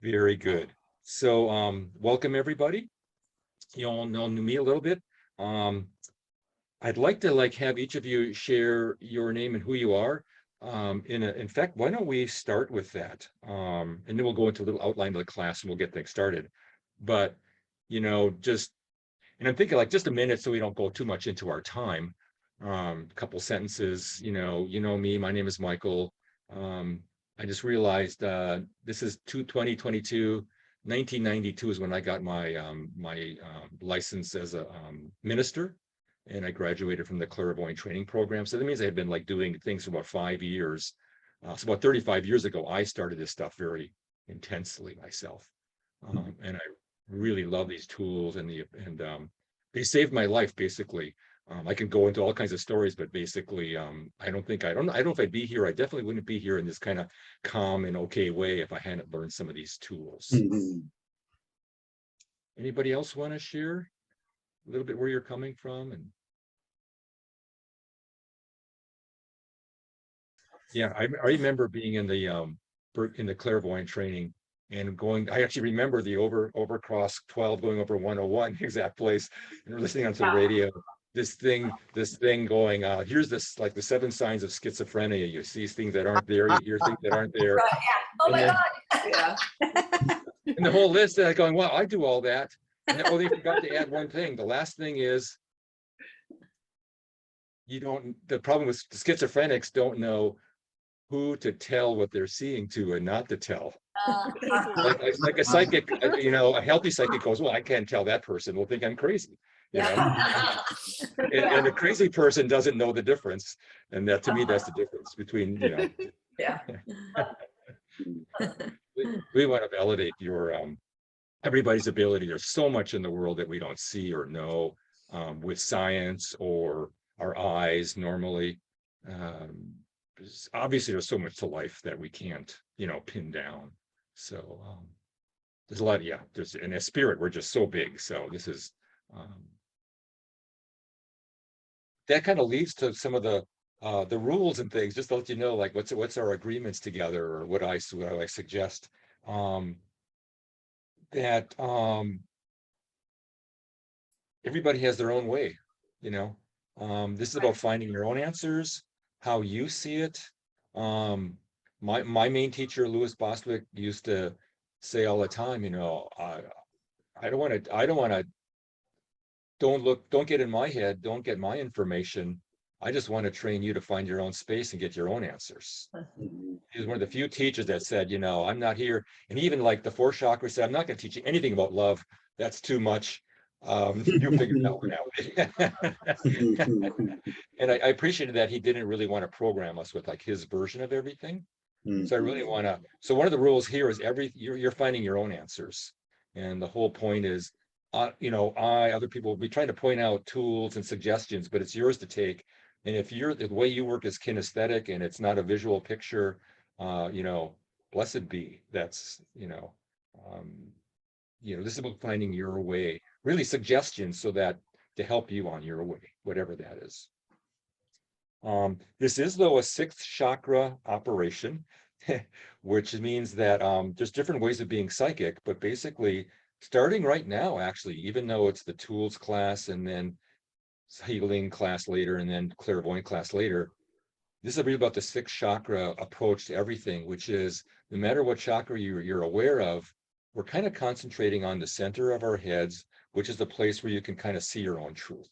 Very good. So welcome everybody. You all know me a little bit. I'd like to have each of you share your name and who you are. In fact, why don't we start with that? And then we'll go into a little outline of the class and we'll get things started. But just, and I'm thinking just a minute so we don't go too much into our time. A couple sentences, you know me, my name is Michael. I just realized this is 2022. 1992 is when I got my license as a minister, and I graduated from the clairvoyant training program. So that means I had been doing things for about 5 years. So about 35 years ago, I started this stuff very intensely myself, and I really love these tools, and they saved my life basically. I can go into all kinds of stories, but basically, I don't know if I'd be here. I definitely wouldn't be here in this kind of calm and okay way if I hadn't learned some of these tools. Anybody else want to share a little bit where you're coming from? And yeah, I remember being in the clairvoyant training and going. I actually remember the overcross 12 going over 101 exact place, and we're listening onto the radio. This thing going, here's this the 7 signs of schizophrenia. You see things that aren't there, you hear things that aren't there. Yeah. Oh my God. Yeah. And the whole list, going, well, I do all that. And oh, they forgot to add one thing. The last thing is, the problem with the schizophrenics don't know who to tell what they're seeing to and not to tell. Like a psychic, a healthy psychic goes, well, I can't tell that person, will think I'm crazy. And a crazy person doesn't know the difference, and that to me that's the difference between Yeah. we want to validate your everybody's ability. There's so much in the world that we don't see or know with science or our eyes normally. Obviously there's so much to life that we can't pin down. So there's a lot, there's in a spirit we're just so big. So this is that kind of leads to some of the rules and things, just to let you know, what's our agreements together, or what I suggest, that everybody has their own way. This is about finding your own answers, how you see it. My main teacher, Louis Bostwick, used to say all the time, I don't want to. Don't get in my head, don't get my information. I just want to train you to find your own space and get your own answers. He was one of the few teachers that said, I'm not here. And even the 4 chakras said, I'm not going to teach you anything about love. That's too much. You figure that one out. And I appreciated that he didn't really want to program us with his version of everything. So I really want to. So one of the rules here is you're finding your own answers. And the whole point is, other people will be trying to point out tools and suggestions, but it's yours to take. And if the way you work is kinesthetic and it's not a visual picture, blessed be. That's, this is about finding your way, really suggestions so that to help you on your way, whatever that is. This is though a 6th chakra operation, which means that there's different ways of being psychic, but basically starting right now, actually, even though it's the tools class and then healing class later and then clairvoyant class later, this is really about the 6th chakra approach to everything, which is no matter what chakra you're aware of, we're kind of concentrating on the center of our heads, which is the place where you can kind of see your own truth.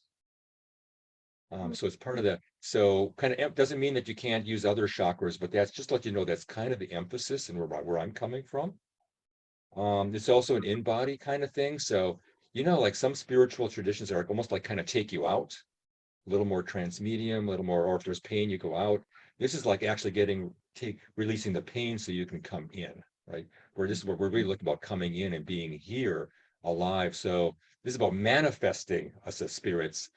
So it's part of that. So kind of doesn't mean that you can't use other chakras, but that's just to let you know that's kind of the emphasis and where I'm coming from. It's also an in-body kind of thing. So, some spiritual traditions are almost kind of take you out, a little more transmedium, a little more, or if there's pain, you go out. This is actually releasing the pain so you can come in, right? We're really looking about coming in and being here alive. So this is about manifesting us as spirits.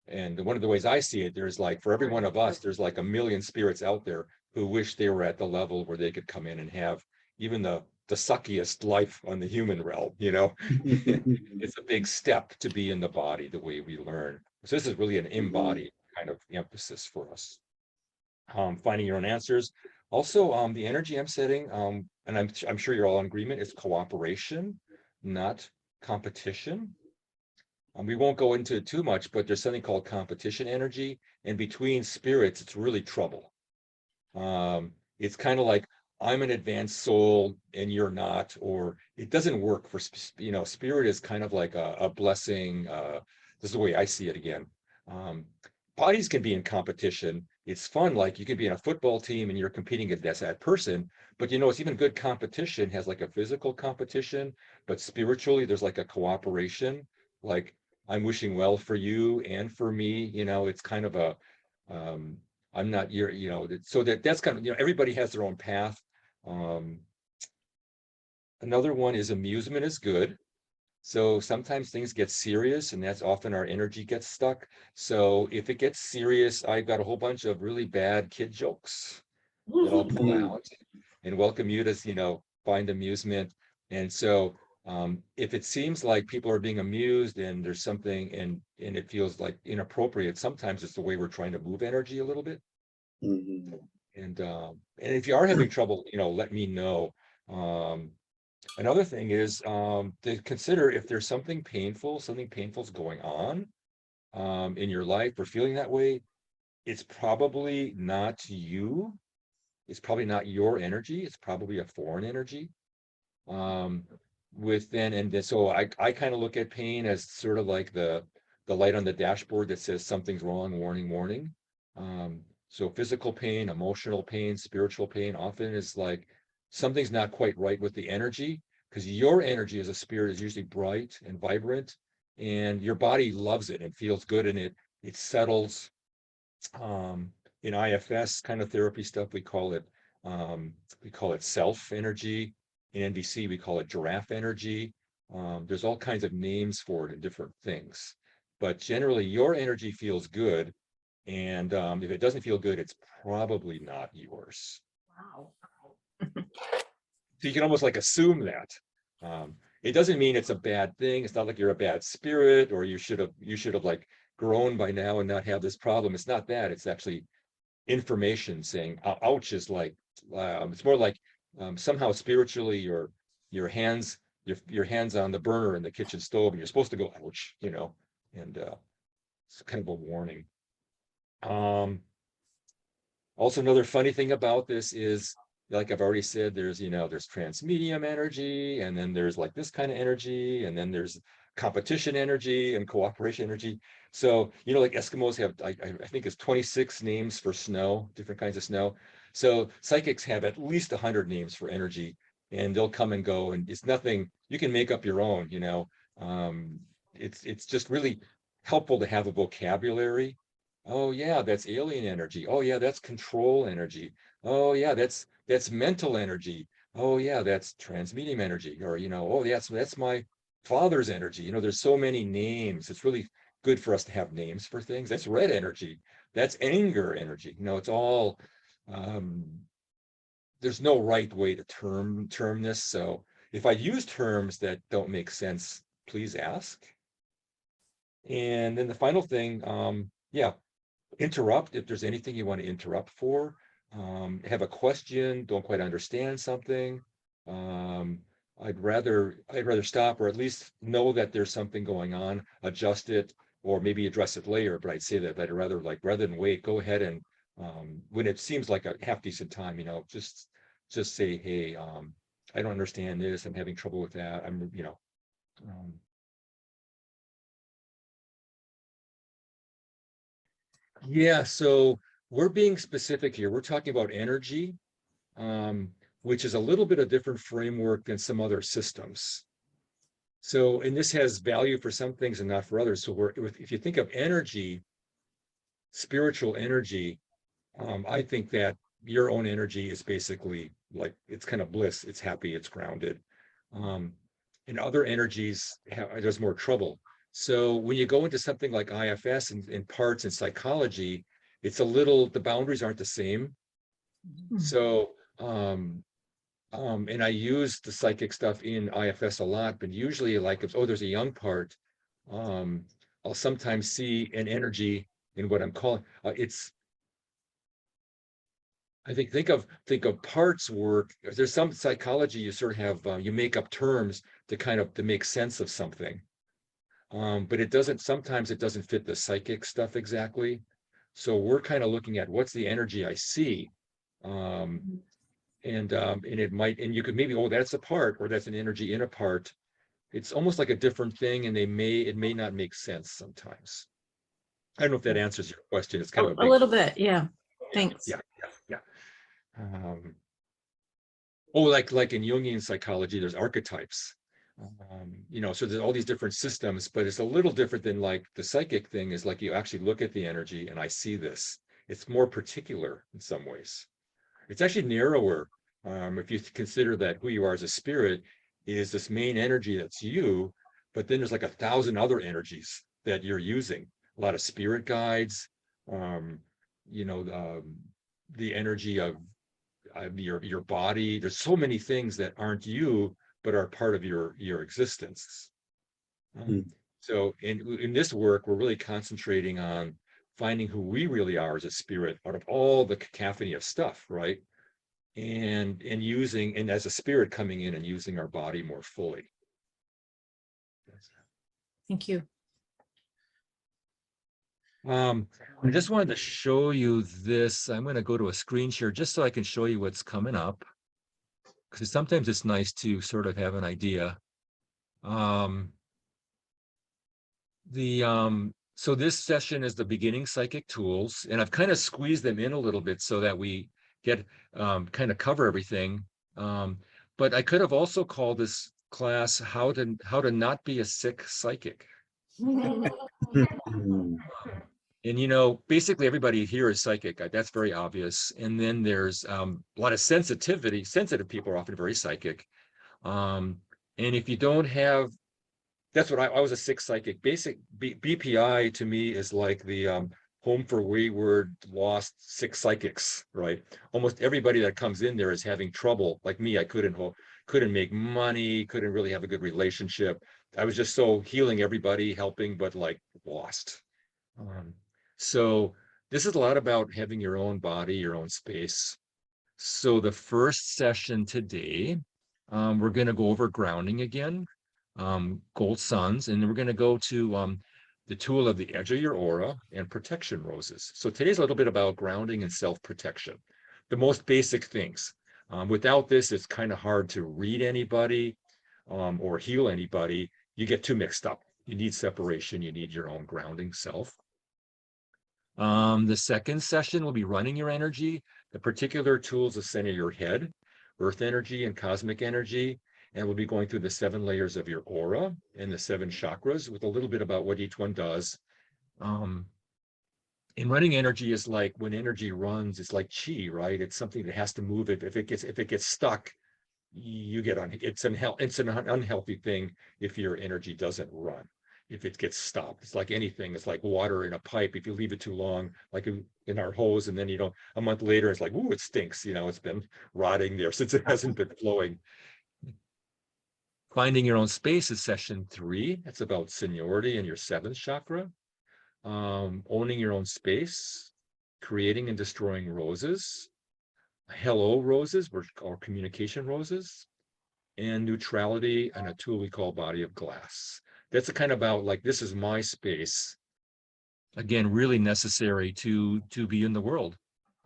And one of the ways I see it, there's for every one of us, there's 1 million spirits out there who wish they were at the level where they could come in and have even the suckiest life on the human realm. It's a big step to be in the body the way we learn. So this is really an embodied kind of emphasis for us. Finding your own answers. Also, the energy I'm setting, and I'm sure you're all in agreement, is cooperation, not competition. We won't go into it too much, but there's something called competition energy, and between spirits, it's really trouble. It's kind of like I'm an advanced soul and you're not, or it doesn't work for spirit is kind of like a blessing. This is the way I see it again. Um, Bodies can be in competition. It's fun, like you can be in a football team and you're competing against that person, but it's even good competition has like a physical competition, but spiritually there's like a cooperation. Like I'm wishing well for you and for me, it's kind of a um I'm not your, so that's kind of, everybody has their own path. Um, Another one is amusement is good. So sometimes things get serious, and that's often our energy gets stuck. So if it gets serious, I've got a whole bunch of really bad kid jokes that I'll pull out and welcome you to, find amusement. And so if it seems like people are being amused and there's something and it feels like inappropriate, sometimes it's the way we're trying to move energy a little bit. Mhm. And if you are having trouble, let me know. Um, Another thing is to consider if there's something painful is going on in your life or feeling that way, it's probably not you. It's probably not your energy. It's probably a foreign energy. Um, and then so I kind of look at pain as sort of like the light on the dashboard that says something's wrong, warning, warning. So physical pain, emotional pain, spiritual pain often is like something's not quite right with the energy, because your energy as a spirit is usually bright and vibrant, and your body loves it and feels good in it. It settles. Um, in IFS kind of therapy stuff, we call it self energy. In NVC, we call it giraffe energy. There's all kinds of names for it in different things, but generally, your energy feels good, and if it doesn't feel good, it's probably not yours. Wow. So you can almost like assume that. It doesn't mean it's a bad thing. It's not like you're a bad spirit or you should have like grown by now and not have this problem. It's not that. It's actually information saying ouch is like it's more like somehow spiritually your hands your hands on the burner in the kitchen stove and you're supposed to go ouch, and it's kind of a warning. Um, Also, another funny thing about this is, like I've already said, there's transmedium energy, and then there's like this kind of energy, and then there's competition energy and cooperation energy. So, like Eskimos have, I think it's 26 names for snow, different kinds of snow. So psychics have at least 100 names for energy, and they'll come and go, and it's nothing, you can make up your own. Um, it's just really helpful to have a vocabulary. Oh yeah, that's alien energy. Oh yeah, that's control energy. Oh yeah, that's mental energy. Oh yeah, that's transmedium energy. Or oh yeah, that's my father's energy. There's so many names. It's really good for us to have names for things. That's red energy. That's anger energy. It's all um, there's no right way to term this. So if I use terms that don't make sense, please ask. And then the final thing, yeah, interrupt if there's anything you want to interrupt for. Have a question, don't quite understand something. Um, I'd rather stop or at least know that there's something going on, adjust it, or maybe address it later. But I'd say that rather than wait, go ahead and when it seems like a half decent time, just say, hey, I don't understand this. I'm having trouble with that. Um, yeah. So we're being specific here. We're talking about energy, um, which is a little bit of different framework than some other systems. So, and this has value for some things and not for others. So if you think of energy, spiritual energy, I think that your own energy is basically like, it's kind of bliss, it's happy, it's grounded. Um, and other energies, there's more trouble. So when you go into something like IFS and parts and psychology, the boundaries aren't the same. So, and I use the psychic stuff in IFS a lot, but usually like if, oh, there's a young part, um, I'll sometimes see an energy in what I'm calling, I think of parts work. There's some psychology you sort of have you make up terms to make sense of something. But it doesn't, sometimes it doesn't fit the psychic stuff exactly. So we're kind of looking at what's the energy I see. Um, and it might, and you could maybe, oh, that's a part, or that's an energy in a part. It's almost like a different thing, and it may not make sense sometimes. I don't know if that answers your question. It's kind of a A big, little bit, yeah. Thanks. yeah. Like in Jungian psychology, there's archetypes. So there's all these different systems, but it's a little different than like the psychic thing is like you actually look at the energy and I see this. It's more particular in some ways. It's actually narrower. If you consider that who you are as a spirit is this main energy that's you, but then there's like 1,000 other energies that you're using. A lot of spirit guides, um, you know, the energy of your body. There's so many things that aren't you, but are part of your existence. So in this work, we're really concentrating on finding who we really are as a spirit out of all the cacophony of stuff, right? And as a spirit coming in and using our body more fully. Thank you. I just wanted to show you this. I'm going to go to a screen share just so I can show you what's coming up, because sometimes it's nice to sort of have an idea. So this session is the beginning psychic tools, and I've kind of squeezed them in a little bit so that we get kind of cover everything. But I could have also called this class how to not be a sick psychic. And basically everybody here is psychic. That's very obvious. And then there's a lot of sensitivity. Sensitive people are often very psychic. And if you don't have, that's what I was a sick psychic. Basic BPI to me is like the home for wayward, lost, sick psychics, right? Almost everybody that comes in there is having trouble. Like me, I couldn't make money, couldn't really have a good relationship. I was just so healing everybody, helping, but like lost. So this is a lot about having your own body, your own space. So the first session today, we're going to go over grounding again, gold suns, and then we're going to go to the tool of the edge of your aura and protection roses. So today's a little bit about grounding and self-protection, the most basic things. Without this, it's kind of hard to read anybody or heal anybody. You get too mixed up. You need separation. You need your own grounding self. The second session will be running your energy, the particular tools of center your head, earth energy and cosmic energy, and we'll be going through the 7 layers of your aura and the 7 chakras with a little bit about what each one does. And running energy is like when energy runs, it's like chi, right? It's something that has to move. If it gets stuck, you get it's an unhealthy thing if your energy doesn't run. If it gets stopped, it's like anything. It's like water in a pipe. If you leave it too long, like in our hose, and then a month later, it's like, ooh, it stinks. It's been rotting there since it hasn't been flowing. Finding your own space is session 3. It's about seniority and your 7th chakra. Owning your own space, creating and destroying roses, hello roses, or communication roses, and neutrality, and a tool we call body of glass. That's kind of about like, this is my space. Again, really necessary to be in the world.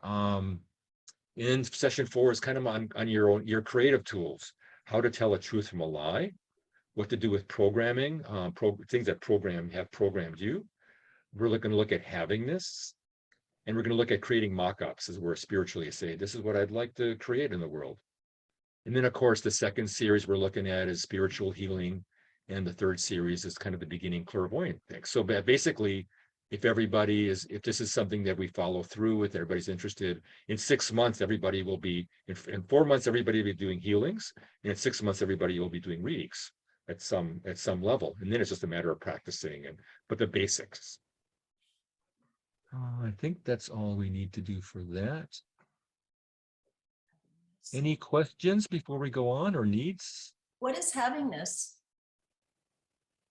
In session 4 is kind of on your creative tools, how to tell a truth from a lie, what to do with programming, things that have programmed you. We're going to look at havingness, and we're going to look at creating mock-ups, as we're spiritually say, this is what I'd like to create in the world. And then, of course, the second series we're looking at is spiritual healing, and the third series is kind of the beginning clairvoyant thing. So basically, if this is something that we follow through with, everybody's interested, in 6 months, everybody will be, in 4 months, everybody will be doing healings, and in 6 months, everybody will be doing readings at some level. And then it's just a matter of practicing, but the basics. I think that's all we need to do for that. Any questions before we go on, or needs? What is havingness?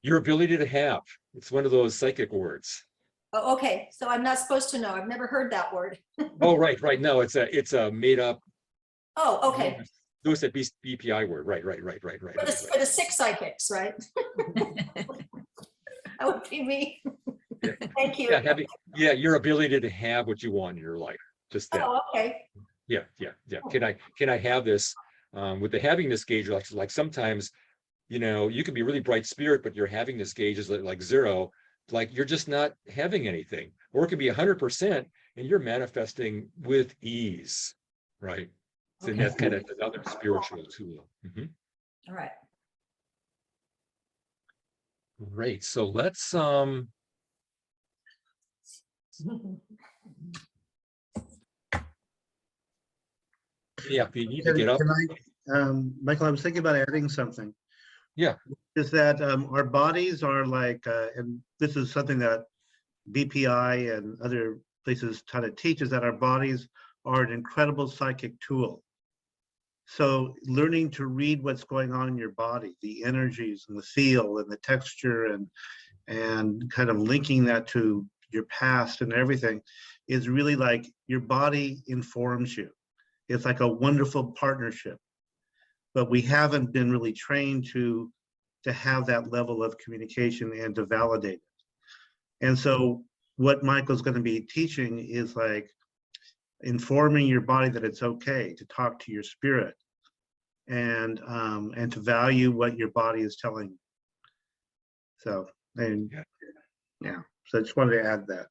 Your ability to have. It's one of those psychic words. Oh, okay, so I'm not supposed to know. I've never heard that word. Oh, right, right. No, it's a made up. Oh, okay. Those that BPI word. Right. For the sick psychics, right? That would be me. Yeah. Thank you. Yeah, your ability to have what you want in your life. Just that. Oh, okay. Yeah. Can I have this? With the having this gauge, like sometimes, you can be really bright spirit, but your having this gauge is like zero, like you're just not having anything. Or it can be 100% and you're manifesting with ease, right? So Okay. that's kind of another spiritual tool. Mhm. All right. Great. So let's yeah, if you need to get up. Can I, Michael, I was thinking about adding something. Yeah. Is that our bodies are like, and this is something that BPI and other places try to teach, is that our bodies are an incredible psychic tool. So learning to read what's going on in your body, the energies and the feel and the texture and kind of linking that to your past and everything is really like your body informs you. It's like a wonderful partnership, but we haven't been really trained to have that level of communication and to validate it. And so what Michael's going to be teaching is like informing your body that it's okay to talk to your spirit and to value what your body is telling you. So, and yeah, so I just wanted to add that.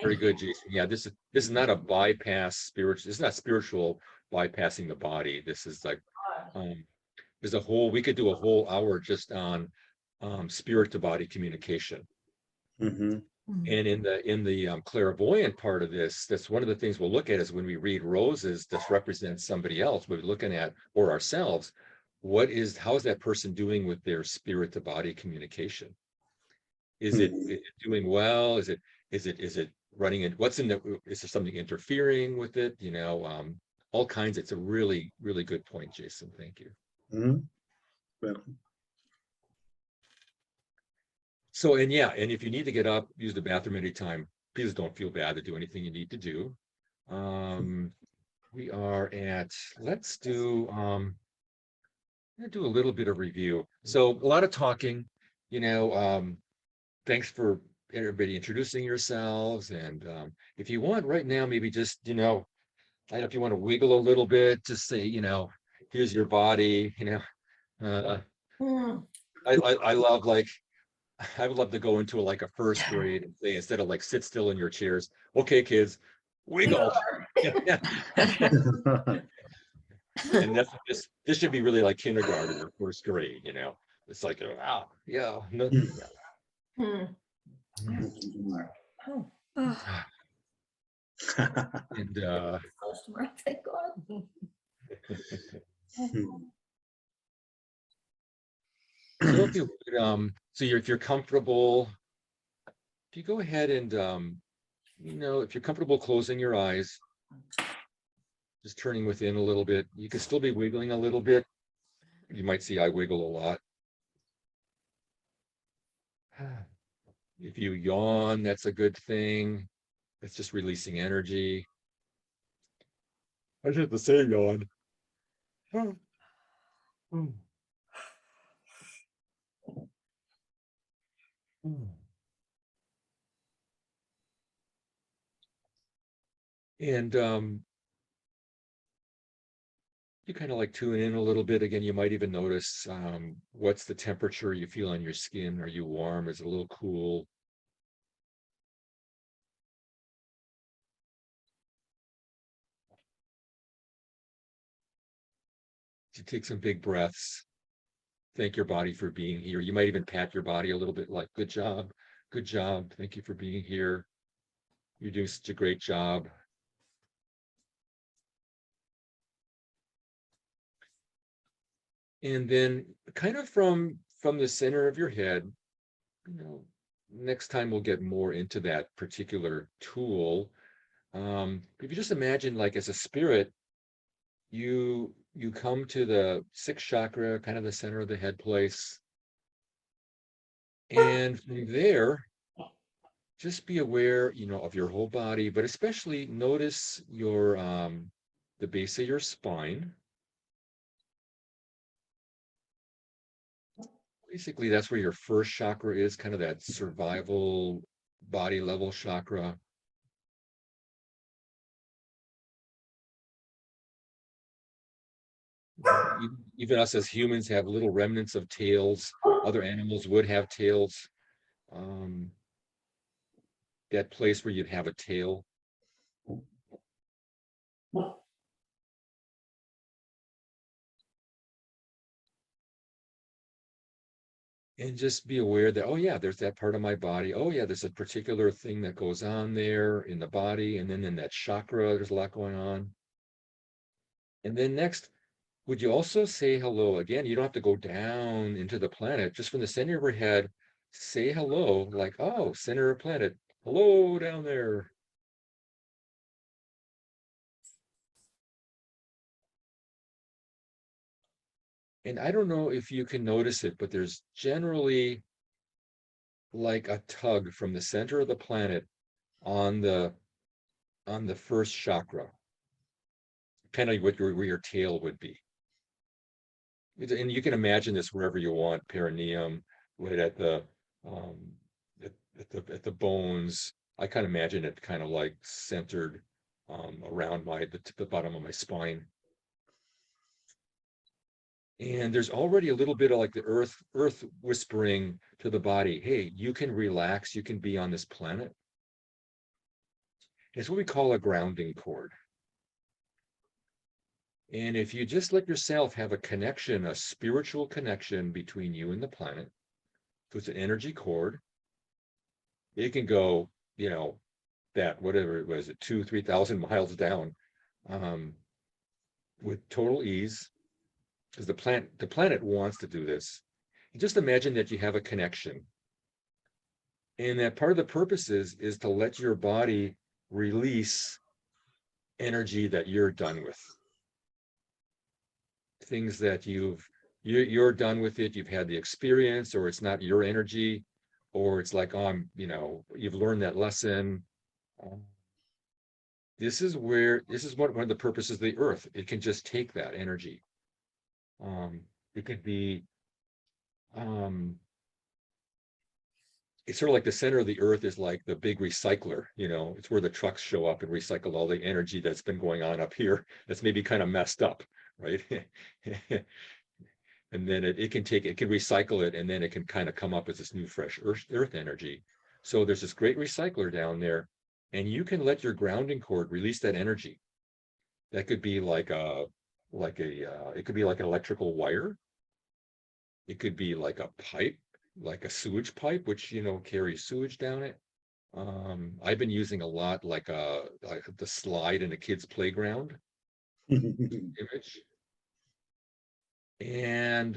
Very good, Jason. Yeah, this is not a bypass spiritual. This is not spiritual bypassing the body. This is like there's a whole, we could do a whole hour just on spirit to body communication. Mm-hmm. And in the clairvoyant part of this, that's one of the things we'll look at is when we read roses, this represents somebody else. We're looking at, or ourselves, how is that person doing with their spirit to body communication? Is it doing well? Is it running in, is there something interfering with it? All kinds. It's a really, really good point, Jason. Thank you. Mm-hmm. Well, So, and if you need to get up, use the bathroom anytime, please don't feel bad to do anything you need to do. We are at, let's do a little bit of review. So a lot of talking, thanks for everybody introducing yourselves. And if you want right now, maybe just, I don't know if you want to wiggle a little bit, just say, here's your body, I love, like, I would love to go into like a first grade and say, instead of like sit still in your chairs, okay, kids, wiggle. And this should be really like kindergarten or first grade, It's like, wow, yeah. No, and Thank God. so if you would, if you're comfortable, if you go ahead and if you're comfortable closing your eyes, just turning within a little bit, you can still be wiggling a little bit. You might see I wiggle a lot. If you yawn, that's a good thing. It's just releasing energy. I should have to say yawn. And you kind of like tune in a little bit. Again, you might even notice what's the temperature you feel on your skin. Are you warm? Is it a little cool? You take some big breaths. Thank your body for being here. You might even pat your body a little bit, like, good job. Thank you for being here. You're doing such a great job. And then kind of from the center of your head, next time we'll get more into that particular tool. If you just imagine, like, as a spirit, you come to the sixth chakra, kind of the center of the head place. And from there, just be aware, of your whole body, but especially notice your the base of your spine. Basically, that's where your first chakra is, kind of that survival body level chakra. Even us as humans have little remnants of tails. Other animals would have tails. Um, that place where you'd have a tail. And just be aware that, oh yeah, there's that part of my body. Oh yeah, there's a particular thing that goes on there in the body. And then in that chakra, there's a lot going on. And then next, would you also say hello? Again, you don't have to go down into the planet. Just from the center of your head, say hello, like, oh, center of planet. Hello down there. And I don't know if you can notice it, but there's generally like a tug from the center of the planet on the first chakra, kind of what where your tail would be. And you can imagine this wherever you want, perineum, right at the um, at the bones. I kind of imagine it kind of like centered around the bottom of my spine. And there's already a little bit of like the earth whispering to the body, hey, you can relax, you can be on this planet. It's what we call a grounding cord. And if you just let yourself have a connection, a spiritual connection between you and the planet, so it's an energy cord, it can go, that whatever it was, 2,000-3,000 miles down with total ease, because the planet wants to do this. And just imagine that you have a connection. And that part of the purpose is to let your body release energy that you're done with. Things that you're done with it, you've had the experience, or it's not your energy, or it's like, oh, you've learned that lesson. This is one of the purposes of the earth. It can just take that energy. It could be, it's sort of like the center of the earth is like the big recycler, it's where the trucks show up and recycle all the energy that's been going on up here that's maybe kind of messed up, right? And then it can recycle it, and then it can kind of come up as this new fresh earth energy. So there's this great recycler down there, and you can let your grounding cord release that energy. That could be it could be like an electrical wire. It could be like a pipe, like a sewage pipe, which carries sewage down it. I've been using a lot like the slide in a kid's playground image. And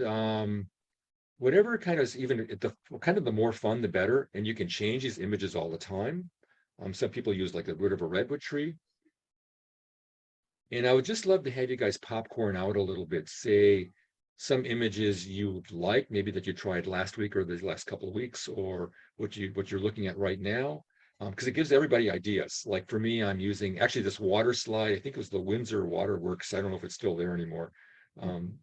whatever kind of, even the more fun, the better. And you can change these images all the time. Some people use like the root of a redwood tree. And I would just love to have you guys popcorn out a little bit, say some images you like, maybe that you tried last week or the last couple of weeks, or what you're looking at right now, because it gives everybody ideas. Like for me, I'm using actually this water slide. I think it was the Windsor Waterworks. I don't know if it's still there anymore.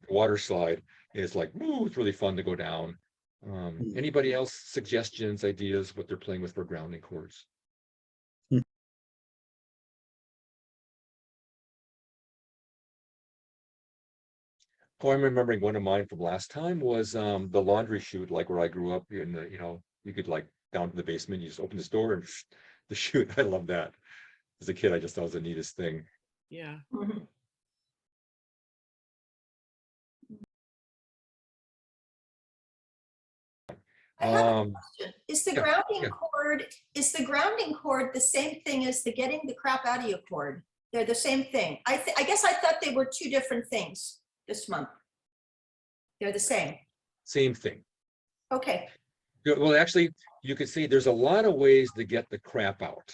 Water slide is like, ooh, it's really fun to go down. Anybody else suggestions, ideas, what they're playing with for grounding cords? Oh, I'm remembering one of mine from last time was the laundry chute, like where I grew up in the, you could like down to the basement, you just open this door and the chute. I love that. As a kid, I just thought it was the neatest thing. Yeah. Mhm. I have a Um, question. Is the yeah, grounding yeah. cord, the same thing as the getting the crap out of you cord? They're the same thing. I guess I thought they were two different things this month. They're the same. Same thing. Okay. Well, actually, you could see there's a lot of ways to get the crap out.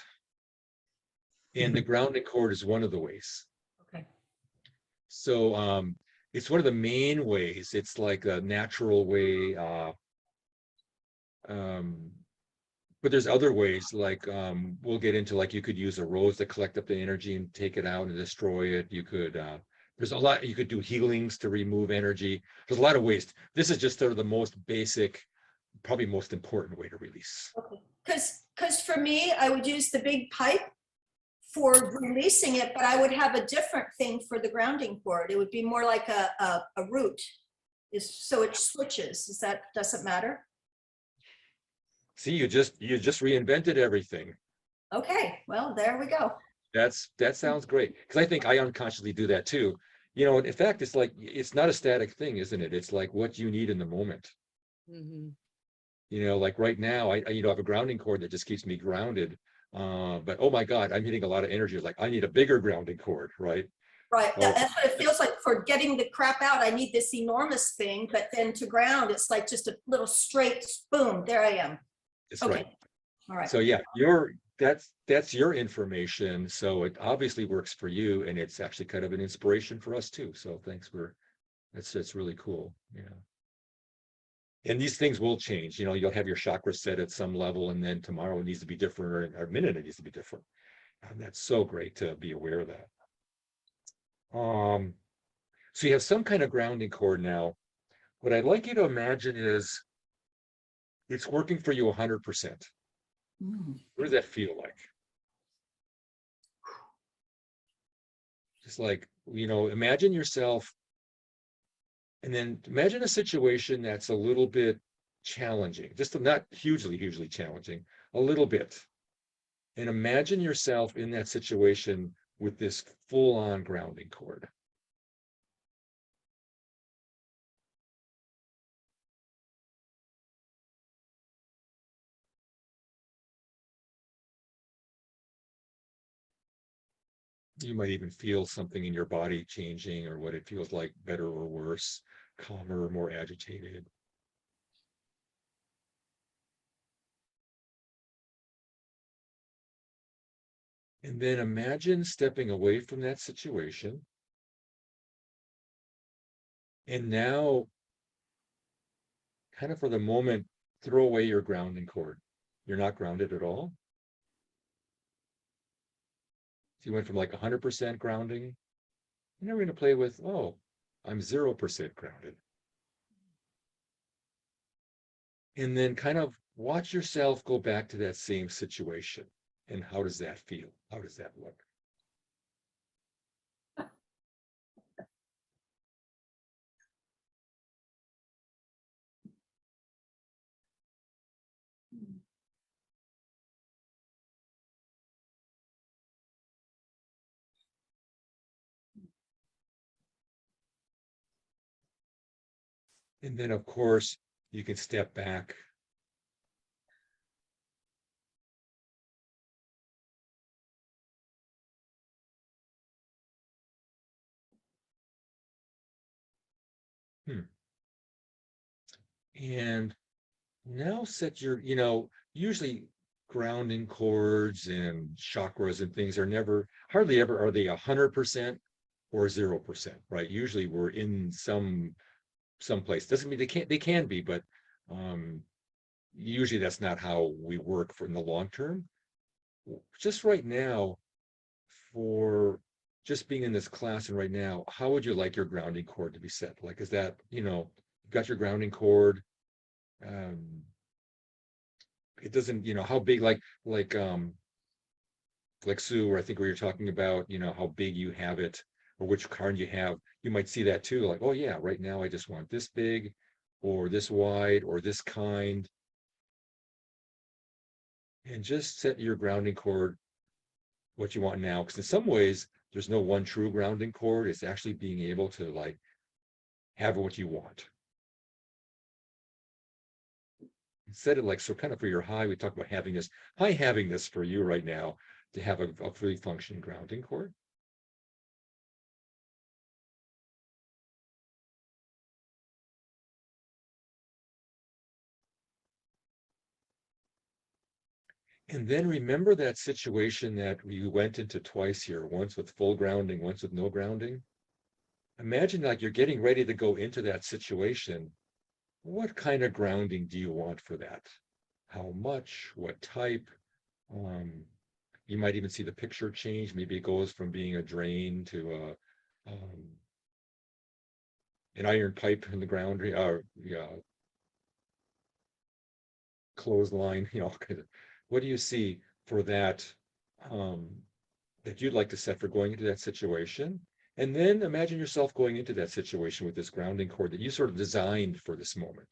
And the grounding cord is one of the ways. Okay. So it's one of the main ways. It's like a natural way. Um, But there's other ways, like we'll get into, like you could use a rose to collect up the energy and take it out and destroy it. You could there's a lot you could do, healings to remove energy. There's a lot of ways. This is just sort of the most basic, probably most important way to release. Okay. Because for me, I would use the big pipe for releasing it, but I would have a different thing for the grounding cord. It would be more like a root, is so it switches. Is that, doesn't matter? See, you just reinvented everything. Okay, well, there we go. That sounds great, because I think I unconsciously do that too. You know, in fact, it's like, it's not a static thing, isn't it? It's like what you need in the moment. You know, like right now, I you know, have a grounding cord that just keeps me grounded. But oh my God, I'm hitting a lot of energy. Like I need a bigger grounding cord, right? Right, Oh, that's what it feels like. For getting the crap out, I need this enormous thing, but then to ground, it's like just a little straight, boom, there I am. that's Okay, right. all right. So yeah, that's your information. So it obviously works for you, and it's actually kind of an inspiration for us too. So thanks for that's really cool. Yeah. And these things will change. You know, you'll have your chakra set at some level, and then tomorrow it needs to be different, or a minute it needs to be different. And that's so great to be aware of that. So you have some kind of grounding cord now. What I'd like you to imagine is it's working for you 100%. Mm. What does that feel like? Just like, you know, imagine yourself, and then imagine a situation that's a little bit challenging, just not hugely challenging, a little bit. And imagine yourself in that situation with this full-on grounding cord. You might even feel something in your body changing, or what it feels like, better or worse, calmer or more agitated. And then imagine stepping away from that situation. And now, kind of for the moment, throw away your grounding cord. You're not grounded at all. So you went from like 100% grounding. And now we're going to play with, oh, I'm 0% grounded. And then kind of watch yourself go back to that same situation. And how does that feel? How does that look? And then, of course, you can step back. And now set your, you know, usually grounding cords and chakras and things are never, hardly ever are they 100% or 0%, right? Usually we're in some place. Doesn't mean they can be, but usually that's not how we work for in the long term. Just right now, for just being in this class and right now, how would you like your grounding cord to be set? Like, is that, you know, you've got your grounding cord. It doesn't, you know, how big, like Sue, or I think where you're talking about, you know, how big you have it, or which card you have, you might see that too. Like, oh yeah, right now I just want this big, or this wide, or this kind. And just set your grounding cord what you want now, because in some ways there's no one true grounding cord. It's actually being able to like have what you want. Set it like, so kind of for your high, we talk about having this high, having this for you right now to have a fully functioning grounding cord. And then remember that situation that we went into twice here, once with full grounding, once with no grounding. Imagine like you're getting ready to go into that situation. What kind of grounding do you want for that? how much, what type. You might even see the picture change. Maybe it goes from being a drain to an iron pipe in the ground, or yeah, clothesline. What do you see for that that you'd like to set for going into that situation? And then imagine yourself going into that situation with this grounding cord that you sort of designed for this moment.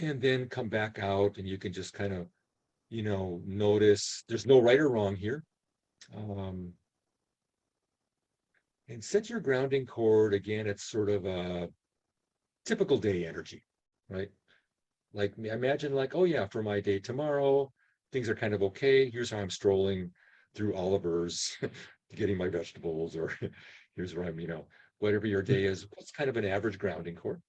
And then come back out, and you can just kind of, notice there's no right or wrong here. Um, and set your grounding cord again. It's sort of a typical day energy, right? Like imagine like, oh yeah, for my day tomorrow, things are kind of okay. Here's how I'm strolling through Oliver's, getting my vegetables, or here's where I'm, whatever your day is. It's kind of an average grounding cord.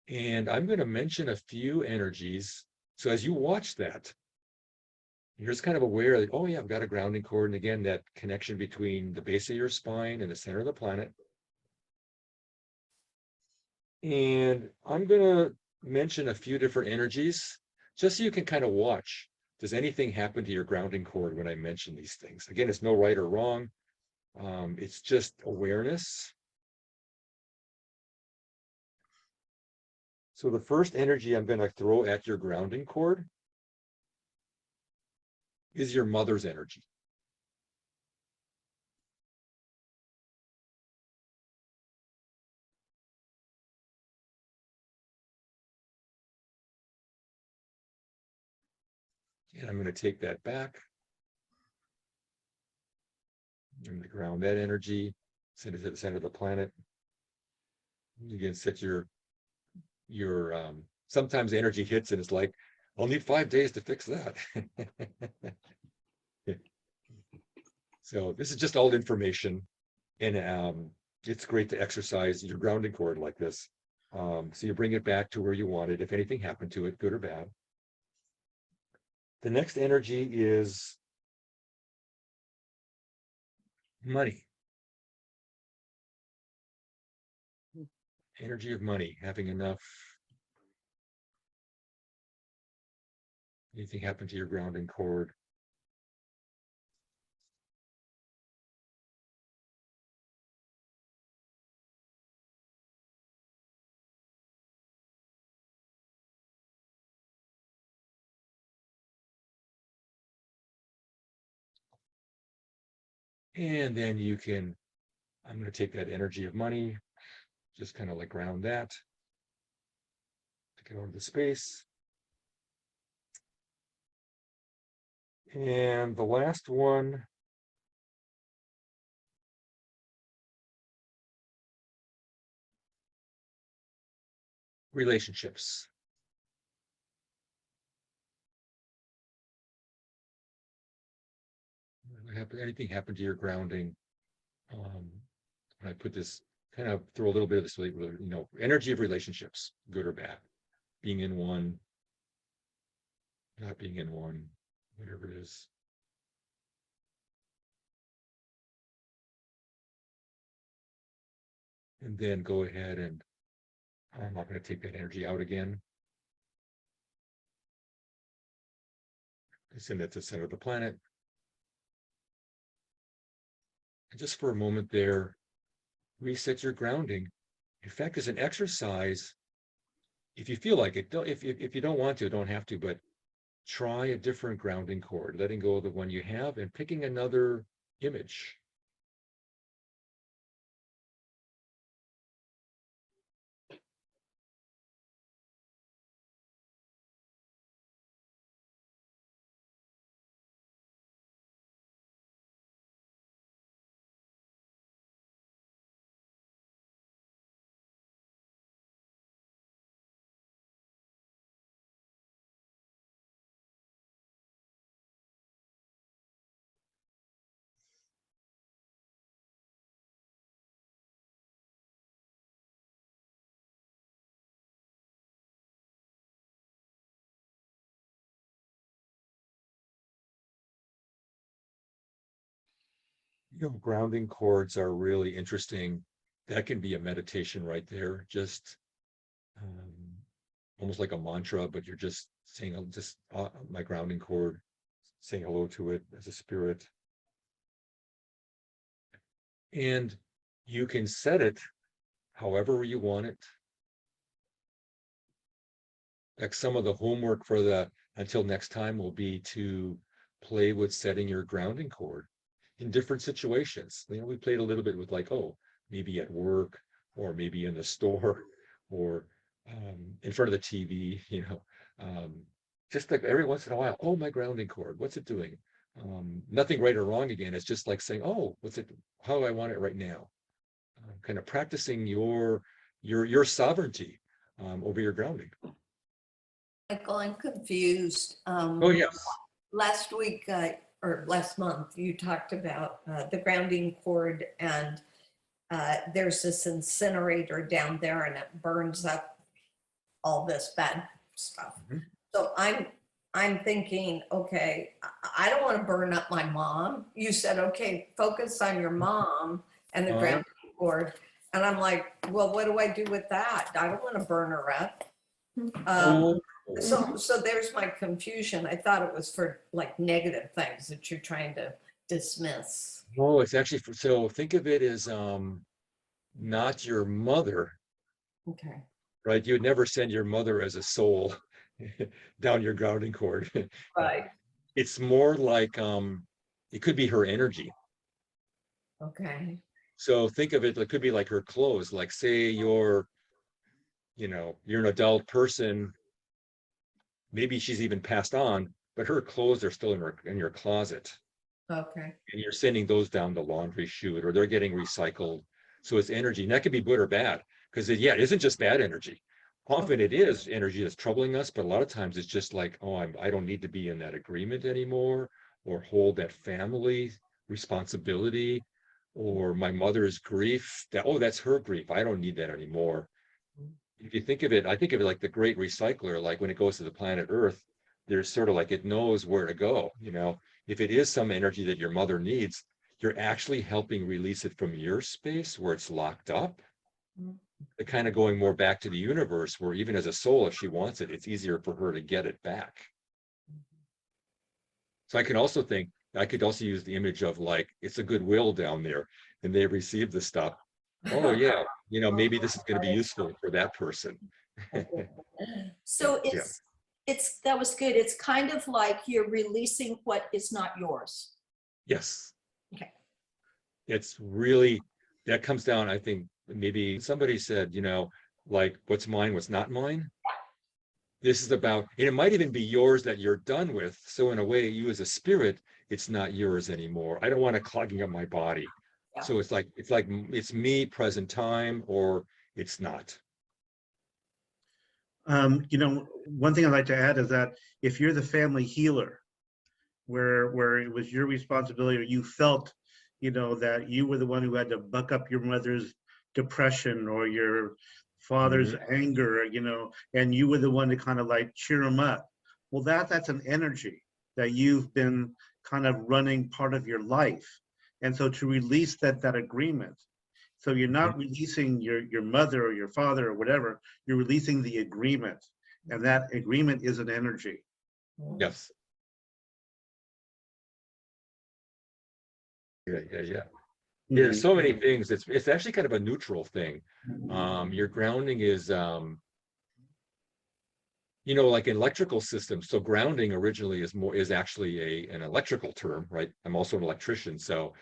And I'm going to mention a few energies. So as you watch that, you're just kind of aware that, oh yeah, I've got a grounding cord. And again, that connection between the base of your spine and the center of the planet. And I'm going to mention a few different energies just so you can kind of watch. Does anything happen to your grounding cord when I mention these things? Again, it's no right or wrong. It's just awareness. So the first energy I'm going to throw at your grounding cord is your mother's energy. And I'm going to take that back. I'm going to ground that energy, send it to the center of the planet. You can set your sometimes energy hits and it's like, I'll need 5 days to fix that. So this is just all information, and it's great to exercise your grounding cord like this. So you bring it back to where you want it, if anything happened to it, good or bad. The next energy is money. Energy of money, having enough. Anything happen to your grounding cord? And then I'm going to take that energy of money, just kind of like ground that, take it over the space. And the last one, relationships. Anything happen to your grounding? When I put this, kind of throw a little bit of this, energy of relationships, good or bad, being in one, not being in one, whatever it is. And then go ahead and I'm not going to take that energy out again. Send it to the center of the planet. And just for a moment there, reset your grounding. In fact, as an exercise, if you feel like it, if you don't want to, don't have to, but try a different grounding cord, letting go of the one you have and picking another image. grounding cords are really interesting. That can be a meditation right there, just almost like a mantra, but you're just saying, just my grounding cord, saying hello to it as a spirit. And you can set it however you want it. Like some of the homework for until next time will be to play with setting your grounding cord in different situations. We played a little bit with like, oh, maybe at work, or maybe in the store, or in front of the TV, just like every once in a while, oh, my grounding cord, what's it doing? Nothing right or wrong again. It's just like saying, oh, how do I want it right now? Kind of practicing your sovereignty over your grounding. Michael, I'm confused. Oh, yes. Last week or last month, you talked about the grounding cord, and there's this incinerator down there and it burns up all this bad stuff. Mhm. So I'm thinking, okay, I don't want to burn up my mom. You said, okay, focus on your mom and the grounding cord. And I'm like, well, what do I do with that? I don't want to burn her up. So there's my confusion. I thought it was for like negative things that you're trying to dismiss. Oh, it's actually so think of it as not your mother, Okay. right? You would never send your mother as a soul down your grounding cord. Right. It's more like it could be her energy. Okay. So think of it, it could be like her clothes. Like say you're an adult person, maybe she's even passed on, but her clothes are still in your closet. Okay. And you're sending those down the laundry chute, or they're getting recycled. So it's energy, and that could be good or bad, because it isn't just bad energy. Often it is energy that's troubling us, but a lot of times it's just like, oh, I don't need to be in that agreement anymore, or hold that family responsibility, or my mother's grief, that's her grief. I don't need that anymore. If you think of it, I think of it like the great recycler, like when it goes to the planet Earth, there's sort of like it knows where to go. If it is some energy that your mother needs, you're actually helping release it from your space where it's locked up. They're kind of going more back to the universe, where even as a soul, if she wants it, it's easier for her to get it back. So I could also use the image of like, it's a goodwill down there and they receive the stuff. Oh yeah, maybe this is going to be useful for that person. So Yeah. that was good. It's kind of like you're releasing what is not yours. Yes. Okay. It's really, that comes down, I think, maybe somebody said, like what's mine, what's not mine. This is about, and it might even be yours that you're done with. So in a way, you as a spirit, it's not yours anymore. I don't want it clogging up my body. Yeah. So it's me present time, or it's not. One thing I'd like to add is that if you're the family healer, where it was your responsibility, or you felt, that you were the one who had to buck up your mother's depression or your father's anger, and you were the one to kind of like cheer them up. Well, that's an energy that you've been kind of running part of your life. And so to release that agreement, so you're not releasing your mother or your father or whatever, you're releasing the agreement. And that agreement is an energy. Yes. Yeah. There's so many things. It's actually kind of a neutral thing. Your grounding is, like an electrical system. So grounding originally is actually an electrical term, right? I'm also an electrician. So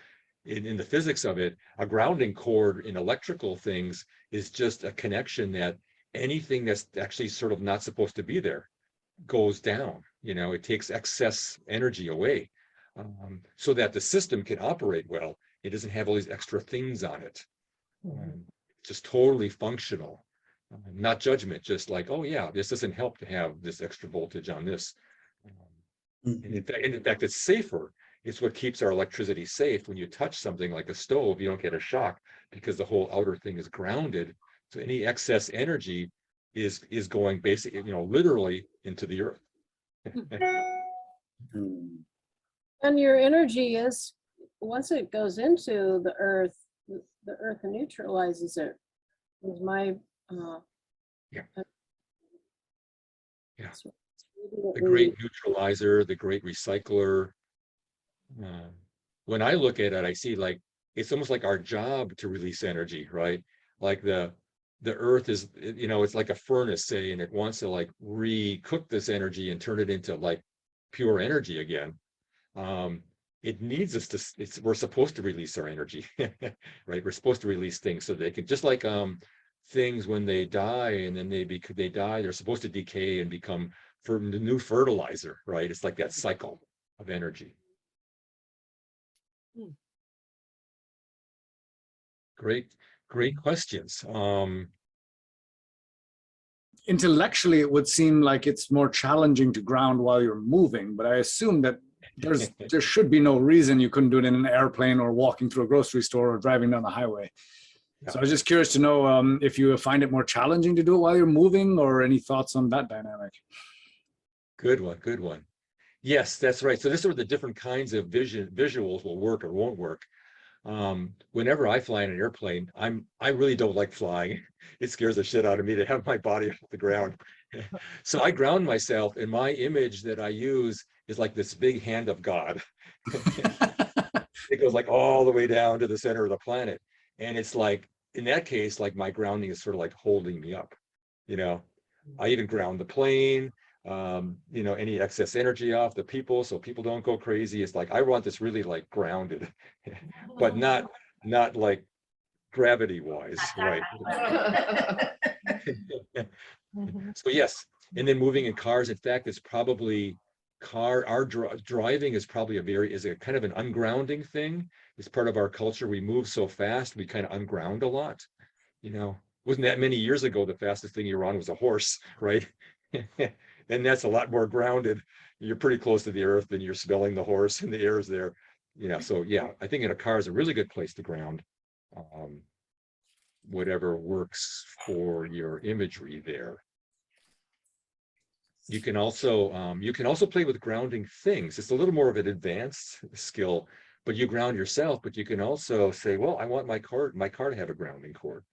in the physics of it, a grounding cord in electrical things is just a connection that anything that's actually sort of not supposed to be there goes down. It takes excess energy away, so that the system can operate well. It doesn't have all these extra things on it. Just totally functional, not judgment, just like, oh yeah, this doesn't help to have this extra voltage on this. And in fact, it's safer. It's what keeps our electricity safe. When you touch something like a stove, you don't get a shock because the whole outer thing is grounded. So any excess energy is going basically, literally into the earth. And your energy is once it goes into the earth neutralizes it. Is my Yeah. Yeah. so maybe that The great neutralizer, the great recycler. When I look at it, I see like it's almost like our job to release energy, right? Like the earth is, you know, it's like a furnace, say, and it wants to like re-cook this energy and turn it into like pure energy again. It needs us to, we're supposed to release our energy, right? We're supposed to release things so they can, just like things when they die and then they die, they're supposed to decay and become for new fertilizer, right? It's like that cycle of energy. Great questions. Intellectually, it would seem like it's more challenging to ground while you're moving, but I assume that there should be no reason you couldn't do it in an airplane or walking through a grocery store or driving down the highway. So I was just curious to know if you find it more challenging to do it while you're moving, or any thoughts on that dynamic. Good one. Yes, that's right. So this are the different kinds of visuals will work or won't work. Whenever I fly in an airplane, I really don't like flying. It scares the shit out of me to have my body off the ground. So I ground myself, and my image that I use is like this big hand of God. It goes like all the way down to the center of the planet. And it's like, in that case, like my grounding is sort of like holding me up. You know, I even ground the plane, you know, any excess energy off the people so people don't go crazy. It's like I want this really like grounded, but not like gravity wise, right? So yes, and then moving in cars, in fact, it's probably driving is probably is a kind of an ungrounding thing. It's part of our culture. We move so fast, we kind of unground a lot. You know, wasn't that many years ago the fastest thing you were on was a horse, right? And that's a lot more grounded. You're pretty close to the earth and you're smelling the horse and the air is there. You know, so yeah, I think in a car is a really good place to ground. Whatever works for your imagery there. You can also play with grounding things. It's a little more of an advanced skill, but you ground yourself. But you can also say, well, I want my car to have a grounding cord.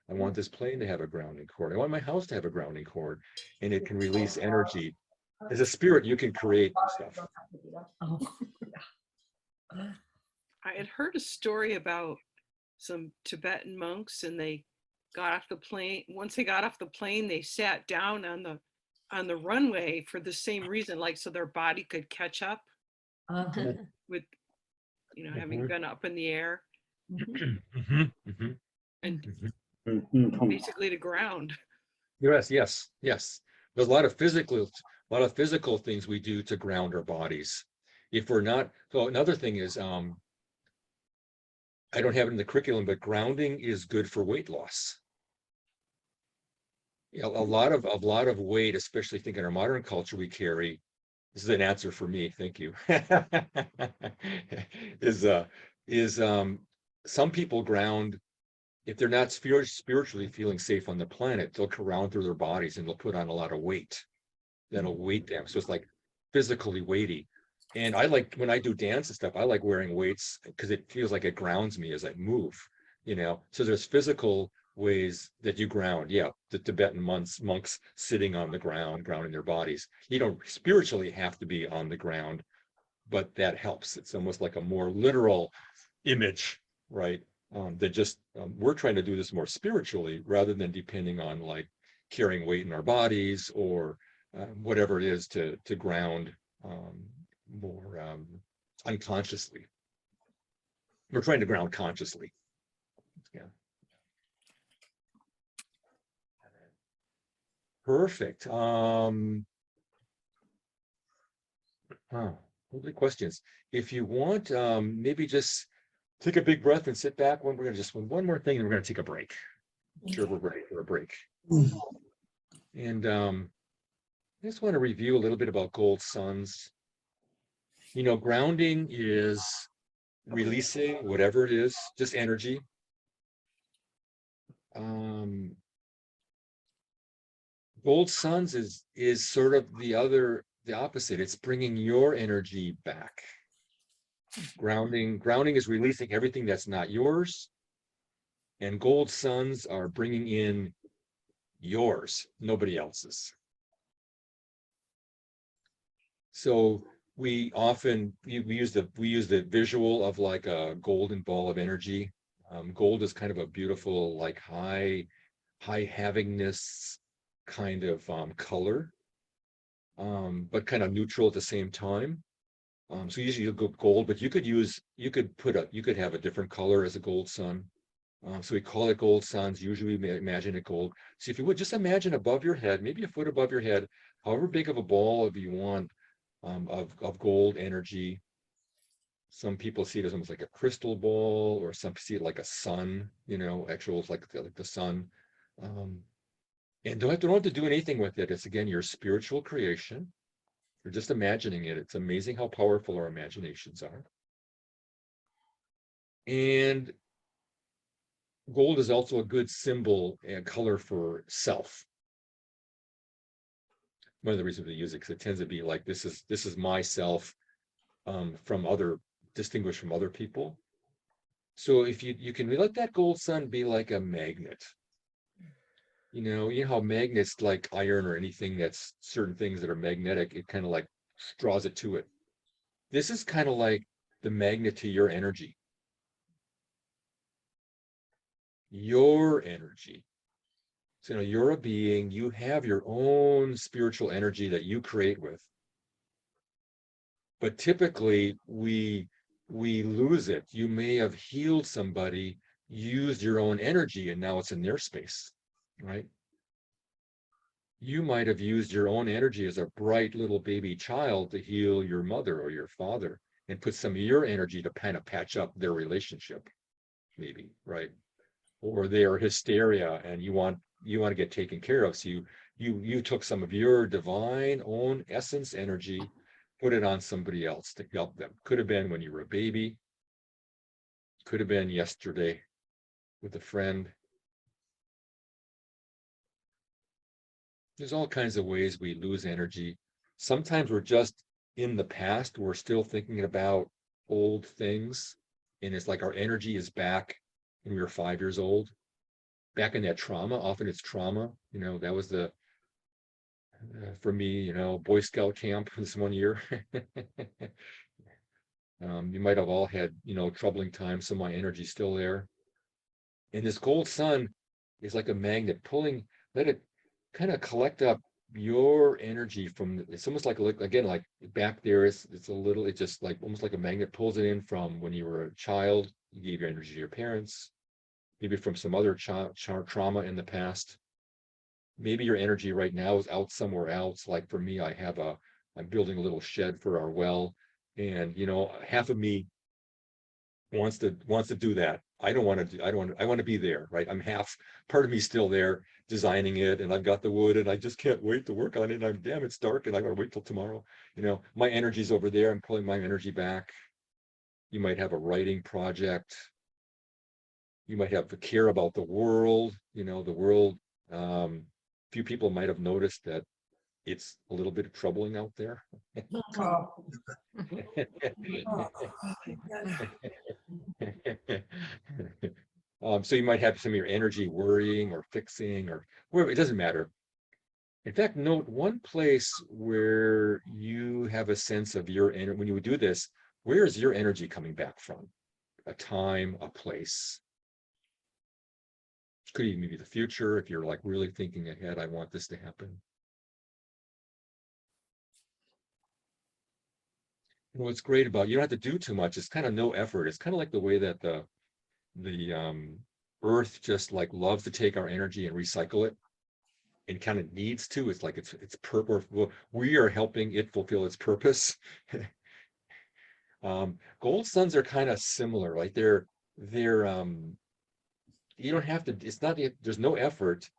I want this plane to have a grounding cord. I want my house to have a grounding cord, and it can release energy. As a spirit, you can create stuff. I had heard a story about some Tibetan monks, and they got off the plane. Once they got off the plane, they sat down on the runway for the same reason, like so their body could catch up with, you know, having been up in the air, and basically to ground. Yes. There's a lot of physical things we do to ground our bodies. If we're not, so another thing is, I don't have it in the curriculum, but grounding is good for weight loss. A lot of weight, especially think in our modern culture we carry. This is an answer for me, thank you. is some people ground if they're not spiritually feeling safe on the planet, they'll ground through their bodies and they'll put on a lot of weight that'll weight them. So it's like physically weighty. And I like, when I do dance and stuff, I like wearing weights because it feels like it grounds me as I move, you know. So there's physical ways that you ground. Yeah, the Tibetan monks sitting on the ground, grounding their bodies. You don't spiritually have to be on the ground, but that helps. It's almost like a more literal image, right? That just we're trying to do this more spiritually rather than depending on like carrying weight in our bodies or whatever it is to ground more unconsciously. We're trying to ground consciously. Yeah. Perfect. Lovely questions. If you want, maybe just take a big breath and sit back. We're going to just one more thing, and we're going to take a break. Sure, we're ready for a break. And I just want to review a little bit about gold suns. You know, grounding is releasing whatever it is, just energy. Gold suns is sort of the opposite. It's bringing your energy back. Grounding is releasing everything that's not yours. And gold suns are bringing in yours, nobody else's. So we often we use the visual of like a golden ball of energy. Gold is kind of a beautiful, like high havingness kind of color, but kind of neutral at the same time. So usually you go gold, but you could have a different color as a gold sun. So we call it gold suns. Usually we imagine it gold. So if you would just imagine above your head, maybe a foot above your head, however big of a ball you want, of gold energy. Some people see it as almost like a crystal ball, or some see it like a sun, actual like the sun. And don't have to do anything with it. It's again your spiritual creation. You're just imagining it. It's amazing how powerful our imaginations are. And gold is also a good symbol and color for self. One of the reasons we use it, because it tends to be like this is myself, distinguished from other people. So if you can let that gold sun be like a magnet. You know how magnets, like iron or anything that's certain things that are magnetic, it kind of like draws it to it. This is kind of like the magnet to your energy. Your energy. So you're a being, you have your own spiritual energy that you create with. But typically we lose it. You may have healed somebody, used your own energy, and now it's in their space, right? You might have used your own energy as a bright little baby child to heal your mother or your father, and put some of your energy to kind of patch up their relationship, maybe, right? Or their hysteria, and you want to get taken care of. So you took some of your divine own essence energy, put it on somebody else to help them. Could have been when you were a baby, could have been yesterday with a friend. There's all kinds of ways we lose energy. Sometimes we're just in the past, we're still thinking about old things, and it's like our energy is back when we were 5 years old, back in that trauma. Often it's trauma. That was for me, Boy Scout camp this one year. You might have all had, troubling times, so my energy's still there. And this gold sun is like a magnet let it kind of collect up your energy it's almost like again, like back there, it's just like almost like a magnet pulls it in from when you were a child, you gave your energy to your parents, maybe from some other trauma in the past. Maybe your energy right now is out somewhere else. Like for me, I'm building a little shed for our well, and half of me wants to do that. I want to be there, right? Part of me still there designing it, and I've got the wood, and I just can't wait to work on it. And damn, it's dark, and I gotta wait till tomorrow. My energy's over there. I'm pulling my energy back. You might have a writing project. You might have to care about the world. The world. Few people might have noticed that it's a little bit troubling out there. So you might have some of your energy worrying or fixing or wherever. It doesn't matter. In fact, note one place where you have a sense of your energy. When you do this, where is your energy coming back from? A time, a place. Could even be the future. If you're like really thinking ahead, I want this to happen. What's great about, you don't have to do too much. It's kind of no effort. It's kind of like the way that the earth just like loves to take our energy and recycle it, and kind of needs to. It's like it's purpose. We are helping it fulfill its purpose. Gold suns are kind of similar. Like they're you don't have to. It's not. There's no effort.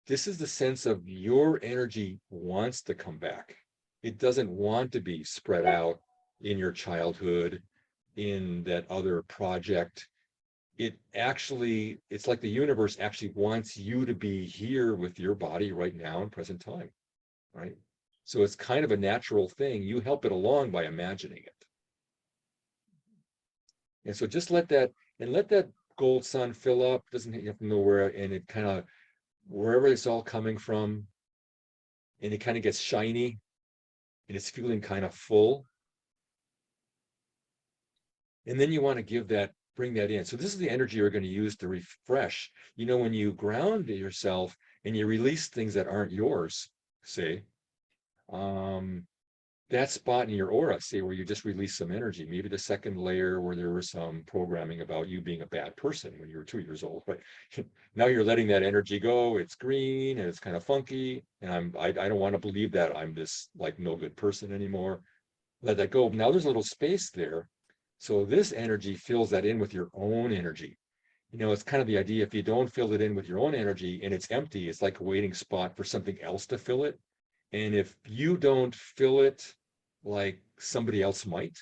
This is the sense of your energy wants to come back. It doesn't want to be spread out in your childhood, in that other project. It's like the universe actually wants you to be here with your body right now in present time, right? So it's kind of a natural thing. You help it along by imagining it. And so just let that gold sun fill up, doesn't have to know where, and it kind of, wherever it's all coming from, and it kind of gets shiny and it's feeling kind of full. And then you want to bring that in. So this is the energy you're going to use to refresh. You know, when you ground yourself and you release things that aren't yours, say, that spot in your aura, say, where you just release some energy, maybe the second layer where there was some programming about you being a bad person when you were 2 years old, but now you're letting that energy go. It's green and it's kind of funky, and I don't want to believe that I'm this like no good person anymore. Let that go. Now there's a little space there. So this energy fills that in with your own energy. You know, it's kind of the idea, if you don't fill it in with your own energy and it's empty, it's like a waiting spot for something else to fill it. And if you don't fill it like somebody else might,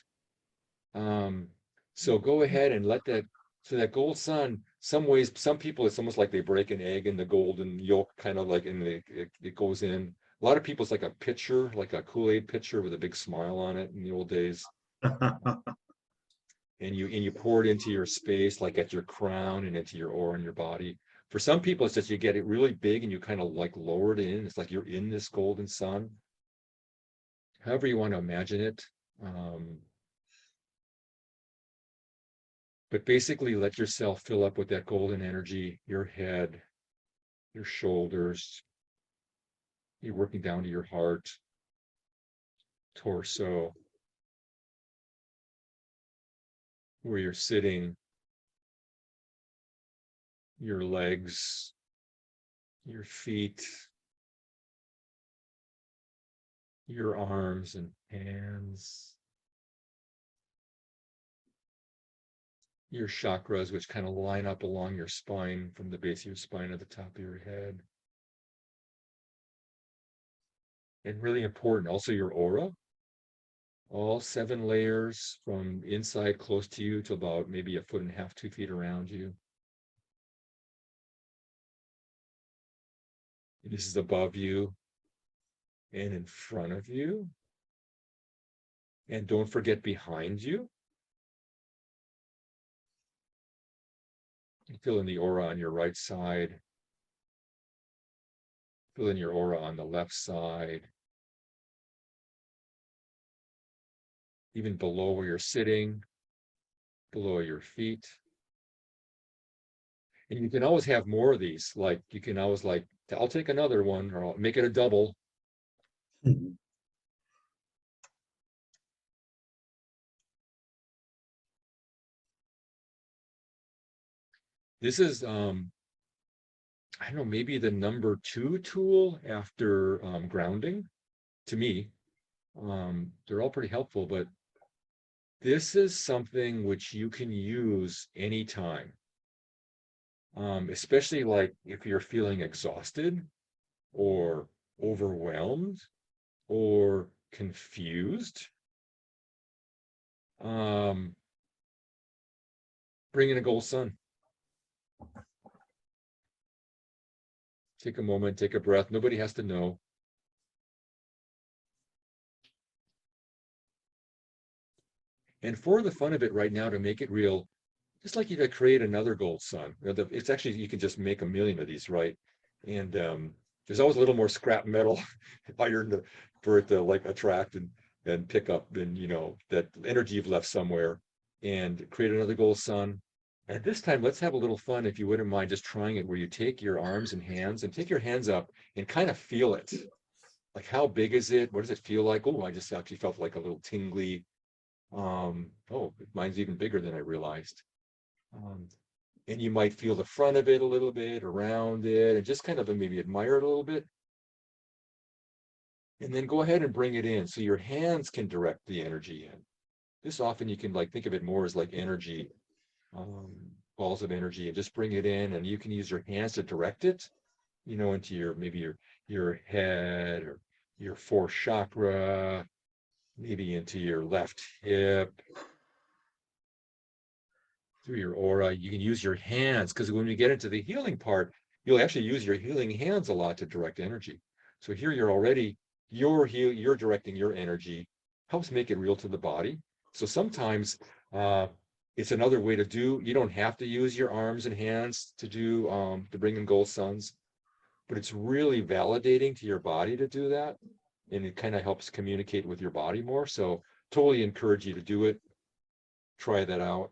so go ahead and let that, so that gold sun, some ways, some people, it's almost like they break an egg and the golden yolk kind of like, it goes in. A lot of people, it's like a pitcher, like a Kool-Aid pitcher with a big smile on it in the old days. And you pour it into your space, like at your crown and into your aura and your body. For some people, it's just you get it really big and you kind of like lower it in. It's like you're in this golden sun. However you want to imagine it. But basically let yourself fill up with that golden energy, your head, your shoulders. You're working down to your heart, torso, where you're sitting, your legs, your feet, your arms and hands, your chakras, which kind of line up along your spine from the base of your spine to the top of your head. And really important, also your aura, all 7 layers from inside close to you to about maybe 1.5 feet, 2 feet around you. And this is above you and in front of you. And don't forget behind you. Fill in the aura on your right side. Fill in your aura on the left side. Even below where you're sitting, below your feet. And you can always have more of these. Like you can always like, I'll take another one, or I'll make it a double. This is, I don't know, maybe the number 2 tool after grounding to me. They're all pretty helpful, but this is something which you can use anytime. Especially like if you're feeling exhausted or overwhelmed or confused. Bring in a gold sun. Take a moment, take a breath. Nobody has to know. And for the fun of it right now, to make it real, just like you could create another gold sun. It's actually, you can just make 1 million of these, right? And there's always a little more scrap metal iron for it to like attract and pick up, and you know, that energy you've left somewhere, and create another gold sun. And this time, let's have a little fun, if you wouldn't mind, just trying it, where you take your arms and hands and take your hands up and kind of feel it. Like, how big is it? What does it feel like? Oh, I just actually felt like a little tingly. Oh, mine's even bigger than I realized. And you might feel the front of it a little bit, around it, and just kind of maybe admire it a little bit. And then go ahead and bring it in so your hands can direct the energy in. This often you can like think of it more as like energy, balls of energy, and just bring it in, and you can use your hands to direct it, you know, into your, maybe your head or your 4th chakra, maybe into your left hip, through your aura. You can use your hands, because when we get into the healing part, you'll actually use your healing hands a lot to direct energy. So here you're already, you're directing your energy, helps make it real to the body. So sometimes it's another way to do, you don't have to use your arms and hands to do, to bring in gold suns, but it's really validating to your body to do that. And it kind of helps communicate with your body more. So totally encourage you to do it. Try that out.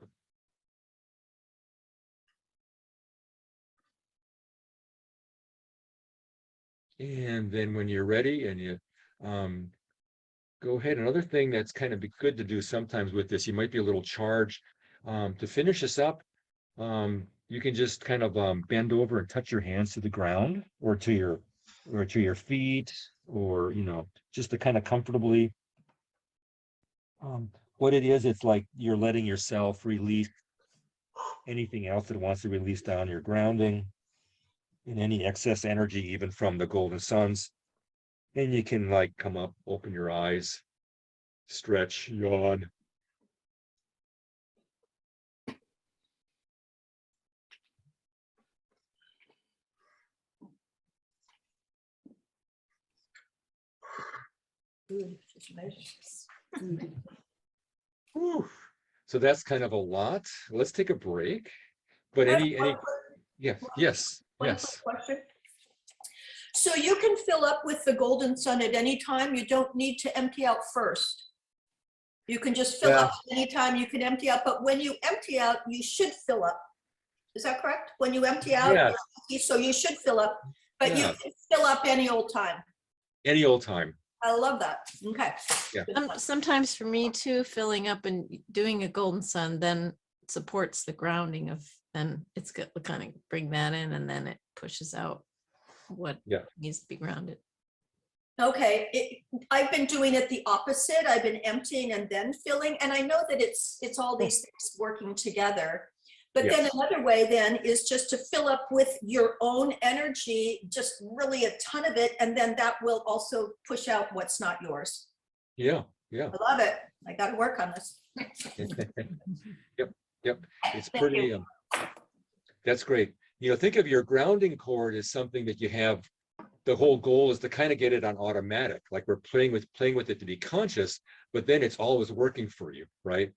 And then when you're ready and you go ahead, another thing that's kind of good to do sometimes with this, you might be a little charged. To finish this up, you can just kind of bend over and touch your hands to the ground or to your feet, or just to kind of comfortably. What it is, it's like you're letting yourself release anything else that wants to release down. Your grounding and any excess energy, even from the golden suns. And you can like come up, open your eyes, stretch, yawn. Whew. So that's kind of a lot. Let's take a break. But any yes, yes, One yes. quick question. So you can fill up with the golden sun at any time. You don't need to empty out first. You can just fill up anytime. You can empty out, but when you empty out, you should fill up. Is that correct? When you empty out, Yes. so you should fill up, but you Yes. can fill up any old time. Any old time. I love that. Okay. Sometimes for me too, filling up and doing a golden sun then supports the grounding of, then it's good to kind of bring that in, and then it pushes out what needs to be grounded. Okay, I've been doing it the opposite. I've been emptying and then filling, and I know that it's all these things working together. But then another way then is just to fill up with your own energy, just really a ton of it, and then that will also push out what's not yours. Yeah. I love it. I got to work on this. Yep. It's pretty. That's great. Think of your grounding cord as something that you have. The whole goal is to kind of get it on automatic, like we're playing with it to be conscious, but then it's always working for you, right?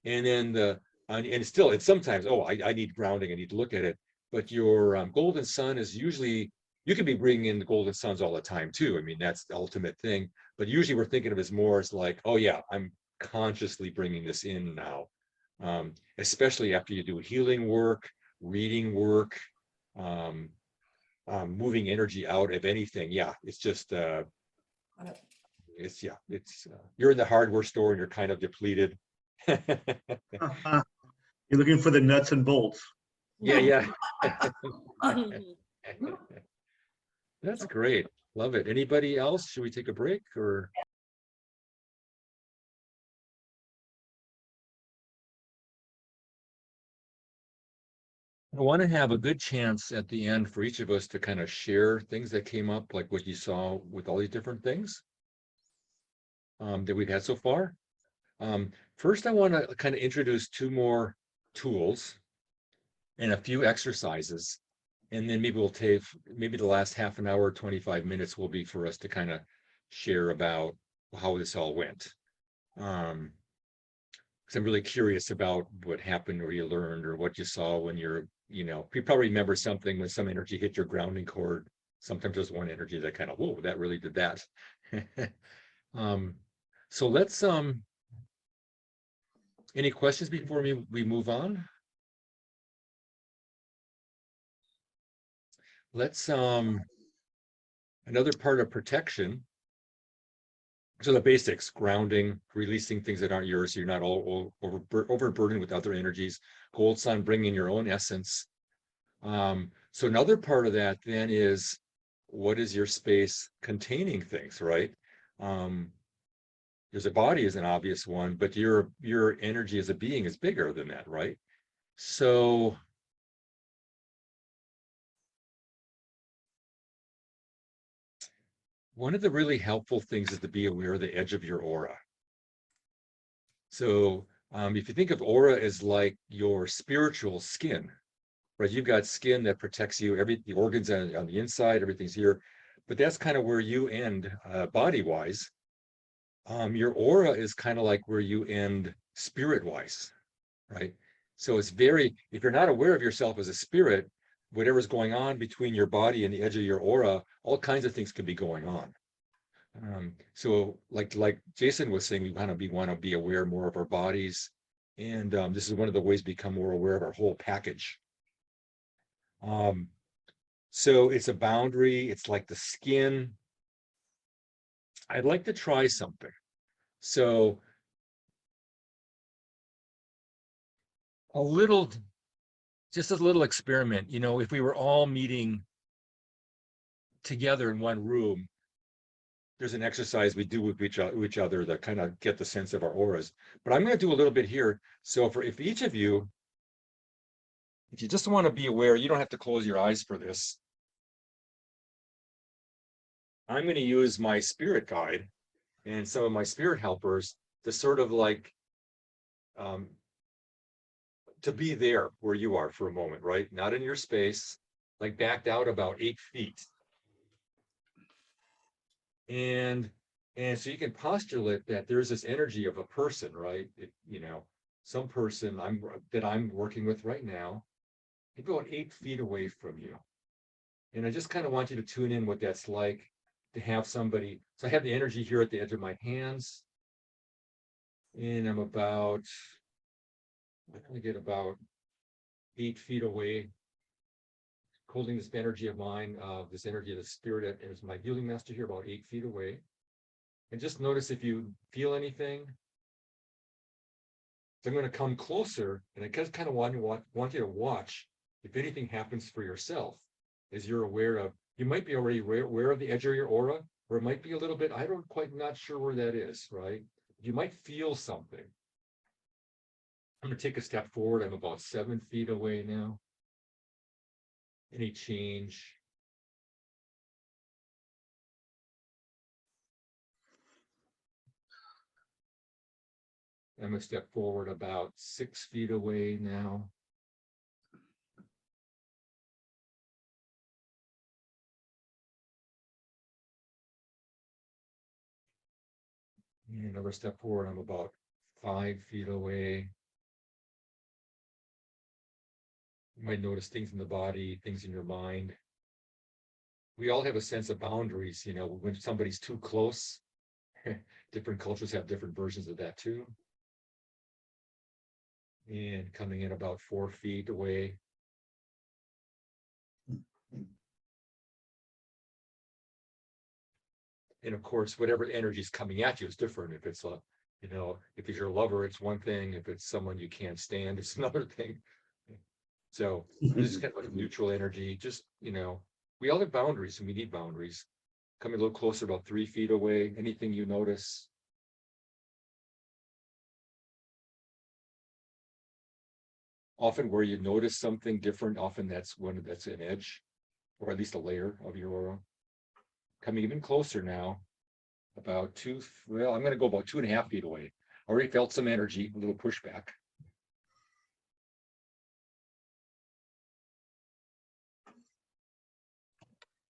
And then it's sometimes, I need grounding, I need to look at it. But your golden sun is usually, you can be bringing in the golden suns all the time too. I mean, that's the ultimate thing. But usually we're thinking of it as more as like, oh yeah, I'm consciously bringing this in now. Especially after you do healing work, reading work, moving energy out of anything. Yeah, it's just you're in the hardware store and you're kind of depleted. You're looking for the nuts and bolts. Yeah. That's great. Love it. Anybody else? Should we take a break or? I want to have a good chance at the end for each of us to kind of share things that came up, like what you saw with all these different things that we've had so far. First, I want to kind of introduce two more tools and a few exercises, and then maybe we'll take the last half an hour, 25 minutes will be for us to kind of share about how this all went. Because I'm really curious about what happened or you learned or what you saw when you probably remember something when some energy hit your grounding cord. Sometimes there's one energy that kind of, whoa, that really did that. So let's, any questions before we move on? Let's, another part of protection. So the basics, grounding, releasing things that aren't yours, so you're not all overburdened with other energies. Gold sun, bringing your own essence. So another part of that then is, what is your space containing things, right? There's a body is an obvious one, but your energy as a being is bigger than that, right? So one of the really helpful things is to be aware of the edge of your aura. So if you think of aura as like your spiritual skin, right? You've got skin that protects you, the organs on the inside, everything's here, but that's kind of where you end body-wise. Your aura is kind of like where you end spirit-wise, right? So it's very, if you're not aware of yourself as a spirit, whatever's going on between your body and the edge of your aura, all kinds of things could be going on. So like Jason was saying, we want to be aware more of our bodies. And this is one of the ways to become more aware of our whole package. So it's a boundary. It's like the skin. I'd like to try something. So just a little experiment, you know, if we were all meeting together in one room, there's an exercise we do with each other that kind of get the sense of our auras. But I'm going to do a little bit here. So if each of you, if you just want to be aware, you don't have to close your eyes for this. I'm going to use my spirit guide and some of my spirit helpers to sort of like to be there where you are for a moment, right? Not in your space, like backed out about 8 feet. And so you can postulate that there's this energy of a person, right? You know, some person that I'm working with right now, about 8 feet away from you. And I just kind of want you to tune in what that's like to have somebody. So I have the energy here at the edge of my hands. And I'm about, I only get about 8 feet away, holding this energy of mine, this energy of the spirit as my healing master here, about 8 feet away. And just notice if you feel anything. So I'm going to come closer, and I just kind of want you to watch if anything happens for yourself, as you're aware of. You might be already aware of the edge of your aura, or it might be a little bit, I don't quite not sure where that is, right? You might feel something. I'm going to take a step forward. I'm about 7 feet away now. Any change? I'm going to step forward about 6 feet away now. And another step forward, I'm about 5 feet away. You might notice things in the body, things in your mind. We all have a sense of boundaries, you know, when somebody's too close. Different cultures have different versions of that too. And coming in about 4 feet away. And of course, whatever energy is coming at you is different. If it's you know, if it's your lover, it's one thing. If it's someone you can't stand, it's another thing. So this is kind of like neutral energy. Just, you know, we all have boundaries and we need boundaries. Coming a little closer, about 3 feet away. Anything you notice? Often where you notice something different, often that's an edge, or at least a layer of your aura. Coming even closer now, about I'm going to go about 2.5 feet away. Already felt some energy, a little pushback.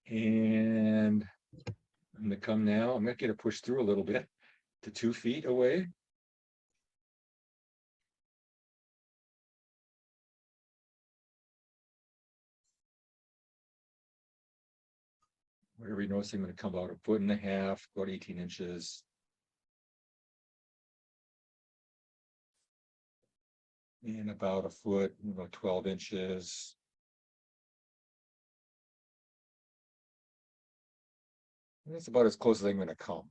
And I'm going to come now. I'm going to get a push through a little bit to 2 feet away. Wherever you notice, I'm going to come about 1.5 feet, about 18 inches. And about 1 foot, about 12 inches. And that's about as close as I'm going to come.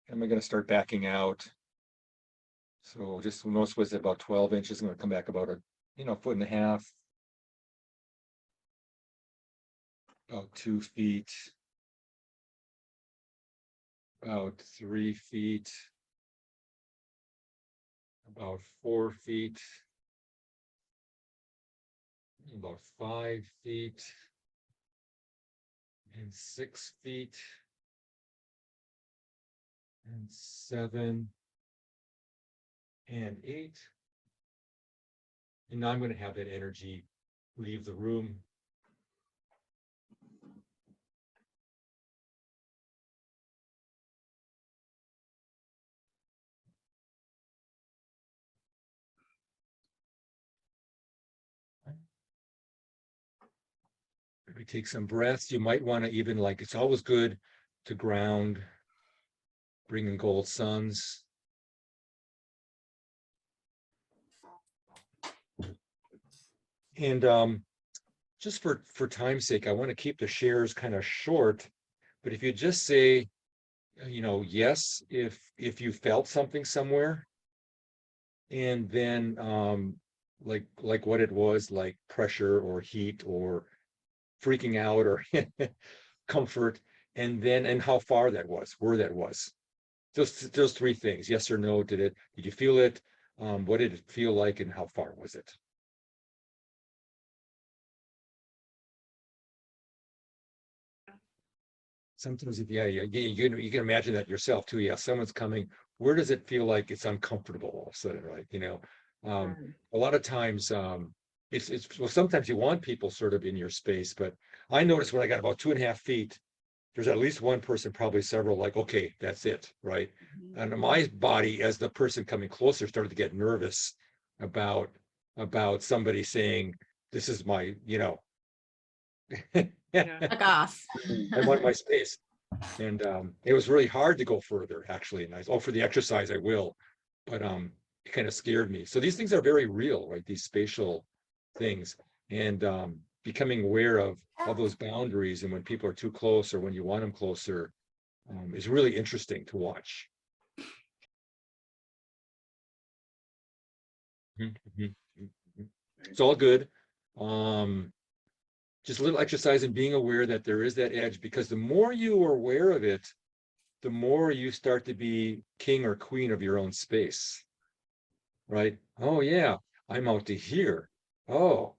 And I'm going to start backing out. So just notice was about 12 inches. I'm going to come back about 1.5 feet. About 2 feet. About 3 feet. About 4 feet. About 5 feet. And 6 feet. And 7. And 8. And now I'm going to have that energy leave the room. We take some breaths. You might want to even like, it's always good to ground, bring in gold suns. And just for time's sake, I want to keep the shares kind of short, but if you just say, yes, if you felt something somewhere, and then like what it was, like pressure or heat or freaking out or comfort, and how far that was, where that was. Those three things, yes or no, did you feel it? What did it feel like and how far was it? Sometimes you can imagine that yourself too. Yeah, someone's coming. Where does it feel like it's uncomfortable all of a sudden, right? A lot of times it's well, sometimes you want people sort of in your space, but I noticed when I got about 2.5 feet, there's at least one person, probably several, like, okay, that's it, right? And my body, as the person coming closer, started to get nervous about somebody saying, this is my, Yeah. Back off. I want my space. And it was really hard to go further, actually. And for the exercise, I will, but it kind of scared me. So these things are very real, right? These spatial things, and becoming aware of those boundaries, and when people are too close or when you want them closer, is really interesting to watch. It's all good. Just a little exercise in being aware that there is that edge, because the more you are aware of it, the more you start to be king or queen of your own space, right? Oh yeah, I'm out to here. Oh,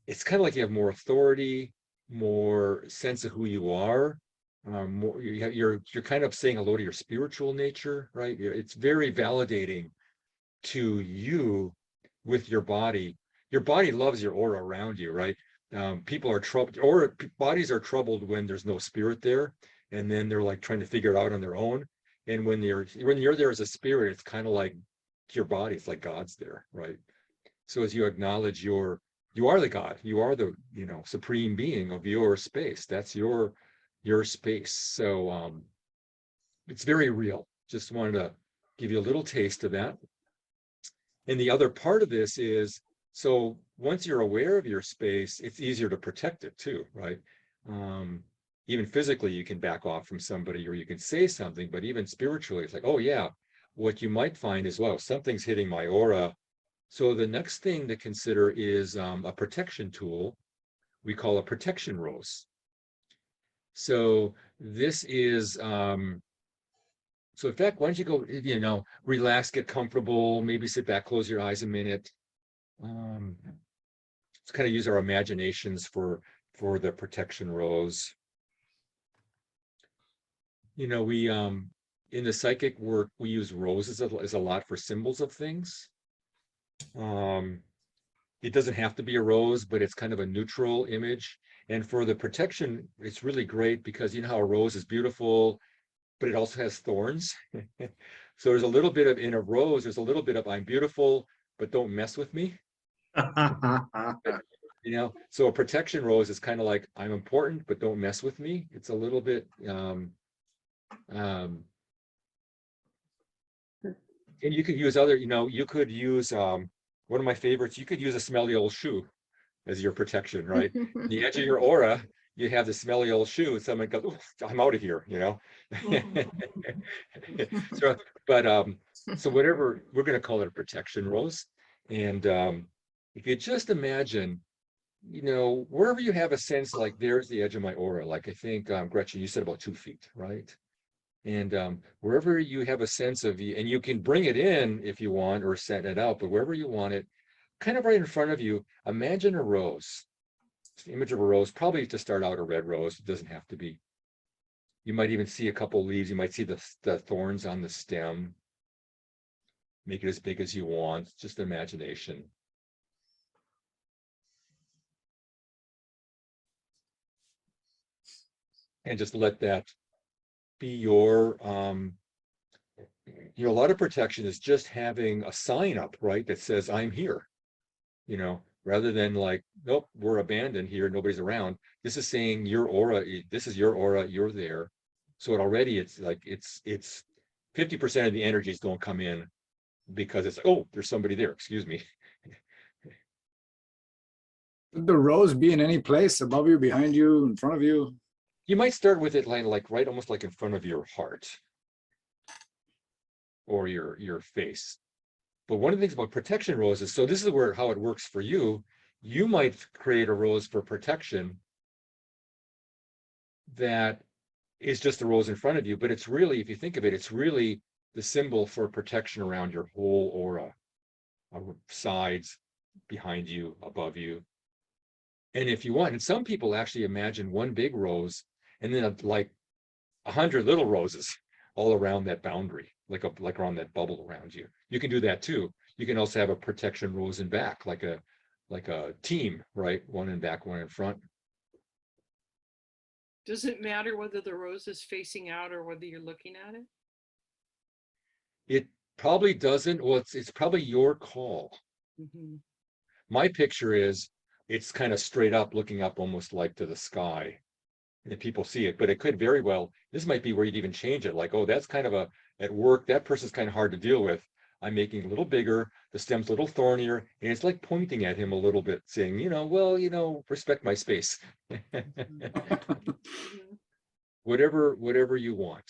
it's kind of like you have more authority, more sense of who you are. More, you're kind of saying hello to your spiritual nature, right? It's very validating to you with your body. Your body loves your aura around you, right? People are troubled, or bodies are troubled when there's no spirit there, and then they're like trying to figure it out on their own. And when you're there as a spirit, it's kind of like your body, it's like God's there, right? So as you acknowledge you are the God, you are the supreme being of your space. That's your space. So it's very real. Just wanted to give you a little taste of that. And the other part of this is, so once you're aware of your space, it's easier to protect it too, right? Even physically, you can back off from somebody or you can say something, but even spiritually, it's like, oh yeah, what you might find is, well, something's hitting my aura. So the next thing to consider is a protection tool we call a protection rose. So this is so in fact, why don't you go, relax, get comfortable, maybe sit back, close your eyes a minute. Let's kind of use our imaginations for the protection rose. We in the psychic work, we use roses as a lot for symbols of things. It doesn't have to be a rose, but it's kind of a neutral image. And for the protection, it's really great because you know how a rose is beautiful, but it also has thorns. So there's a little bit of, in a rose, there's a little bit of, I'm beautiful, but don't mess with me. So a protection rose is kind of like, I'm important, but don't mess with me. It's a little bit, and you could use other, you could use, one of my favorites, you could use a smelly old shoe as your protection, right? The edge of your aura, you have the smelly old shoe, and someone goes, I'm out of here, So whatever, we're going to call it a protection rose. And if you just imagine, wherever you have a sense like there's the edge of my aura, like I think, Gretchen, you said about 2 feet, right? And wherever you have a sense of, and you can bring it in if you want or set it out, but wherever you want it, kind of right in front of you, imagine a rose. It's the image of a rose, probably to start out a red rose. It doesn't have to be. You might even see a couple leaves. You might see the thorns on the stem. Make it as big as you want, just imagination. And just let that be your, a lot of protection is just having a sign up, right? That says, I'm here. rather than like, nope, we're abandoned here, nobody's around. This is saying your aura, this is your aura, you're there. So it already, it's like, it's 50% of the energies don't come in because it's, oh, there's somebody there, excuse me. Could the rose be in any place above you, behind you, in front of you? You might start with it like right, almost like in front of your heart or your face. But one of the things about protection roses, so this is where how it works for you. You might create a rose for protection that is just a rose in front of you, but it's really, if you think of it, it's really the symbol for protection around your whole aura, sides, behind you, above you. And if you want, and some people actually imagine one big rose and then like 100 little roses all around that boundary, like around that bubble around you. You can do that too. You can also have a protection rose in back, like a team, right? One in back, one in front. Does it matter whether the rose is facing out or whether you're looking at it? It probably doesn't. Well, it's probably your call. Mhm. My picture is it's kind of straight up, looking up almost like to the sky. And people see it, but it could very well, this might be where you'd even change it. Like, oh, that's kind of at work, that person's kind of hard to deal with. I'm making it a little bigger, the stem's a little thornier, and it's like pointing at him a little bit, saying, well, respect my space. Mhm. Whatever you want.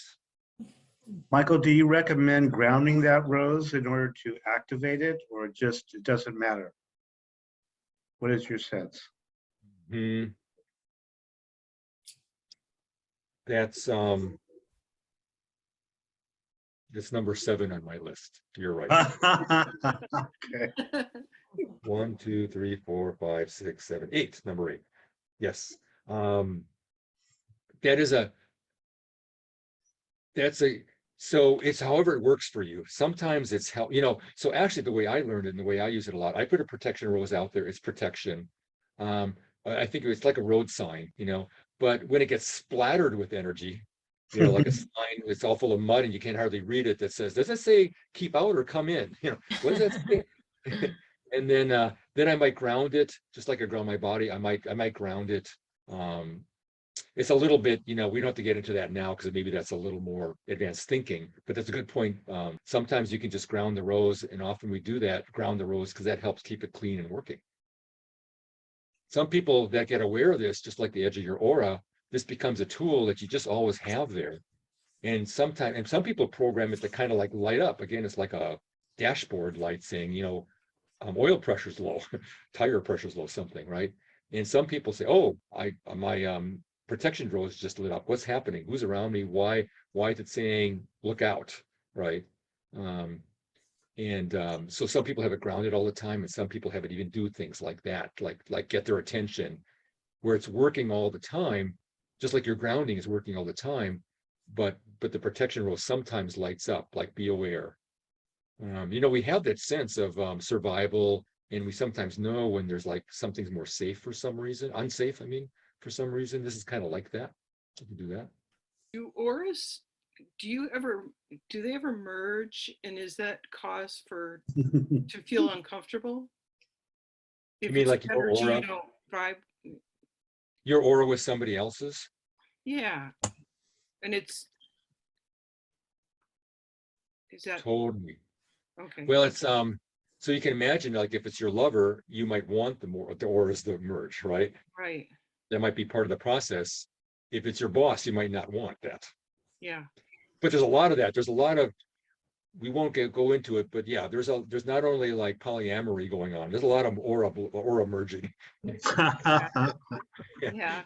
Michael, do you recommend grounding that rose in order to activate it, or just it doesn't matter? What is your sense? That's number 7 on my list. You're right. Okay. 1, 2, 3, 4, 5, 6, 7, 8. Number 8. Yes. So it's however it works for you. Sometimes it's help, so actually the way I learned it and the way I use it a lot, I put a protection rose out there, it's protection. I think it's like a road sign, but when it gets splattered with energy, like a sign, it's all full of mud and you can't hardly read it, that says, does it say keep out or come in? What does that say? And then I might ground it, just like I ground my body. I might ground it. It's a little bit, we don't have to get into that now because maybe that's a little more advanced thinking, but that's a good point. Sometimes you can just ground the rose, and often we do that, ground the rose, because that helps keep it clean and working. Some people that get aware of this, just like the edge of your aura, this becomes a tool that you just always have there. And some people program it to kind of like light up. Again, it's like a dashboard light saying, oil pressure's low, tire pressure's low, something, right? And some people say, oh, my protection rose just lit up. What's happening? Who's around me? Why is it saying look out, right? So some people have it grounded all the time, and some people have it even do things like that, like get their attention, where it's working all the time, just like your grounding is working all the time, but the protection rose sometimes lights up, like be aware. We have that sense of survival, and we sometimes know when there's like something's more safe for some reason, unsafe, for some reason. This is kind of like that. You can do that. Do auras, do they ever merge, and is that cause to feel uncomfortable? You If mean it's like your energy aura? you don't vibe? Your aura with somebody else's? Yeah. And is that Totally. okay? Well, it's so you can imagine, like, if it's your lover, you might want the auras to merge, right? Right. That might be part of the process. If it's your boss, you might not want that. Yeah. But there's a lot of that. There's a lot of, we won't go into it, but yeah, there's not only like polyamory going on, there's a lot of aura merging. Yeah.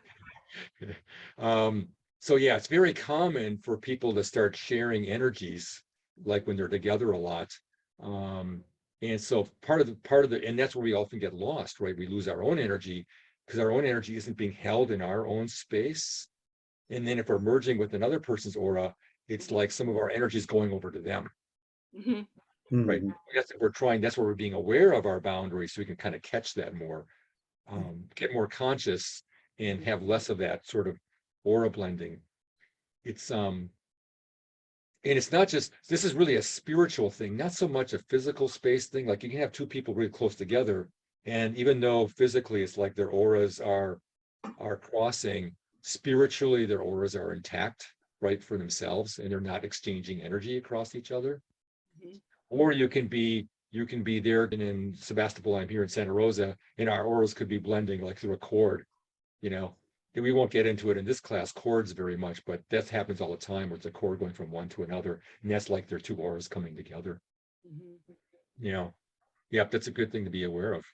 So yeah, it's very common for people to start sharing energies, like when they're together a lot. And so part of the, and that's where we often get lost, right? We lose our own energy because our own energy isn't being held in our own space. And then if we're merging with another person's aura, it's like some of our energy is going over to them. Mm-hmm. Right. That's where we're being aware of our boundaries, so we can kind of catch that more, get more conscious and have less of that sort of aura blending. And it's not just, this is really a spiritual thing, not so much a physical space thing. Like you can have two people really close together, And even though physically it's like their auras are crossing, spiritually their auras are intact, right, for themselves, and they're not exchanging energy across each other. Mhm. Or you can be there in Sebastopol, I'm here in Santa Rosa, and our auras could be blending like through a chord, you know. And we won't get into it in this class, chords very much, but that happens all the time where it's a chord going from one to another. And that's like their two auras coming together. Mhm. You know, yep, that's a good thing to be aware of.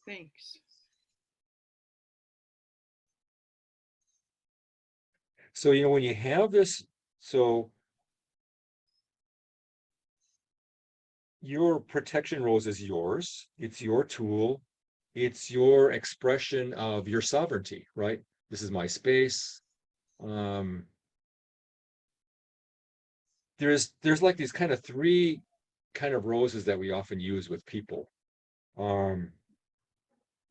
Thanks. So, you know, when you have this, so your protection rose is yours. It's your tool. It's your expression of your sovereignty, right? This is my space. There's like these kind of three kind of roses that we often use with people.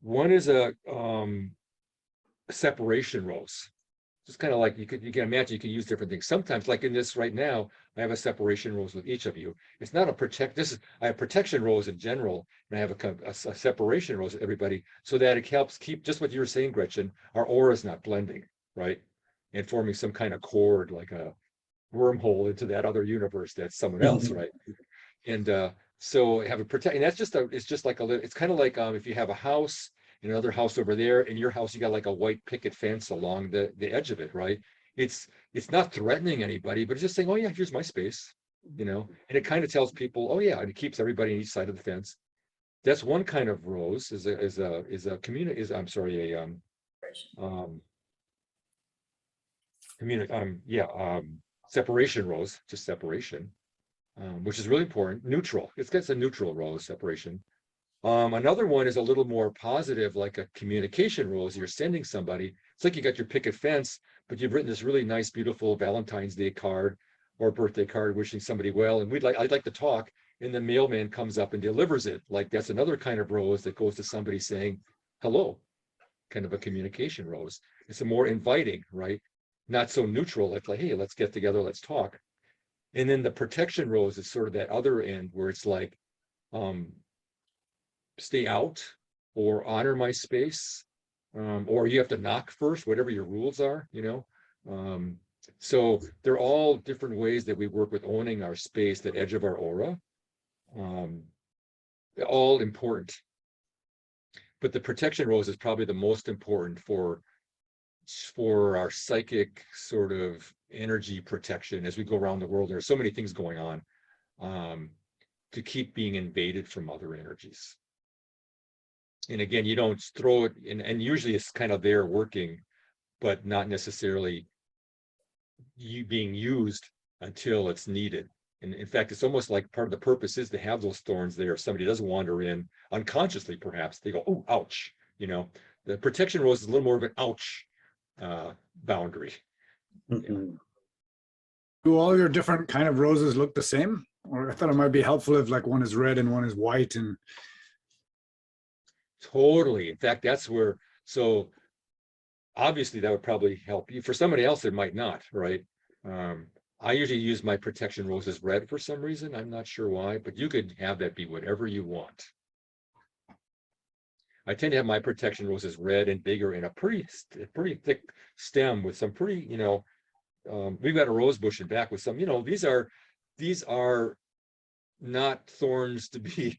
One is a separation rose. Just kind of like you can imagine you can use different things. Sometimes, like in this right now, I have a separation rose with each of you. It's not a I have protection rose in general, and I have a separation rose with everybody, so that it helps keep just what you were saying, Gretchen. Our aura is not blending, right, and forming some kind of cord, like a wormhole into that other universe that's someone else, right? And so have a protect, and that's just it's just like it's kind of like if you have a house and another house over there, in your house you got like a white picket fence along the edge of it, right? It's not threatening anybody, but it's just saying, oh yeah, here's my space, you know. And it kind of tells people, oh yeah, and it keeps everybody on each side of the fence. That's one kind of rose, is a community, is, I'm sorry, a separation rose, just separation, which is really important. Neutral. It's got a neutral rose, separation. Another one is a little more positive, like a communication rose. You're sending somebody. It's like you got your picket fence, but you've written this really nice, beautiful Valentine's Day card or birthday card wishing somebody well. And I'd like to talk. And the mailman comes up and delivers it. Like that's another kind of rose that goes to somebody saying hello, kind of a communication rose. It's a more inviting, right? Not so neutral, like hey, let's get together, let's talk. And then the protection rose is sort of that other end where it's like, stay out or honor my space, or you have to knock first, whatever your rules are, you know. So they're all different ways that we work with owning our space, that edge of our aura. All important. But the protection rose is probably the most important for our psychic sort of energy protection as we go around the world. There are so many things going on, to keep being invaded from other energies. And again, you don't throw it in, and usually it's kind of there working, but not necessarily being used until it's needed. And in fact, it's almost like part of the purpose is to have those thorns there. If somebody doesn't wander in unconsciously, perhaps they go, oh, ouch. You know, the protection rose is a little more of an ouch boundary. Mhm. Do all your different kind of roses look the same? Or I thought it might be helpful if like one is red and one is white and Totally. In fact, that's where, so obviously that would probably help you. For somebody else, it might not, right? I usually use my protection roses red for some reason. I'm not sure why, but you could have that be whatever you want. I tend to have my protection roses red and bigger in a pretty thick stem with some pretty, you know, we've got a rose bush in back with some, you know, these are not thorns to be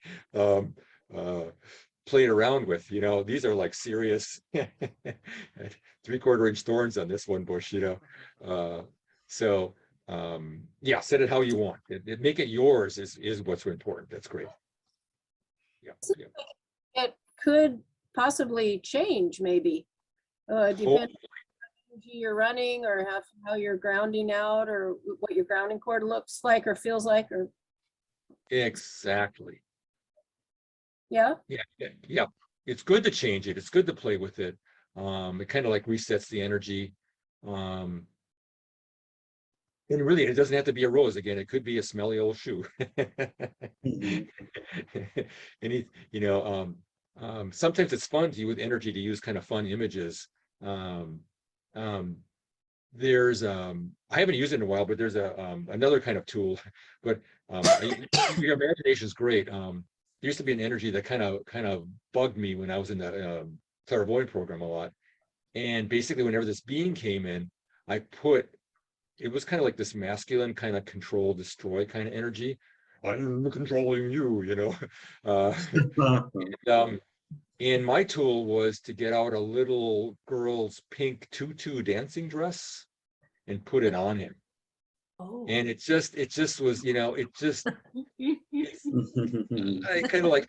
played around with, you know. These are like serious 3/4 inch thorns on this one bush, you know. So yeah, set it how you want. Make it yours is what's important. That's great. Yeah, yeah. It could possibly change maybe, depending on the energy you're running or how you're grounding out or what your grounding cord looks like or feels like, or Exactly. yeah. Yeah. It's good to change it. It's good to play with it. It kind of like resets the energy. And really, it doesn't have to be a rose. Again, it could be a smelly old shoe. Mhm. You know, sometimes it's fun to with energy to use kind of fun images. There's I haven't used it in a while, but there's another kind of tool. But your imagination is great. there used to be an energy that kind of bugged me when I was in that clairvoyant program a lot. And basically, whenever this being came in, it was kind of like this masculine kind of control, destroy kind of energy. I'm controlling you, you know. And my tool was to get out a little girl's pink tutu dancing dress and put it on him. Oh. And it just was, you know, I kind of like,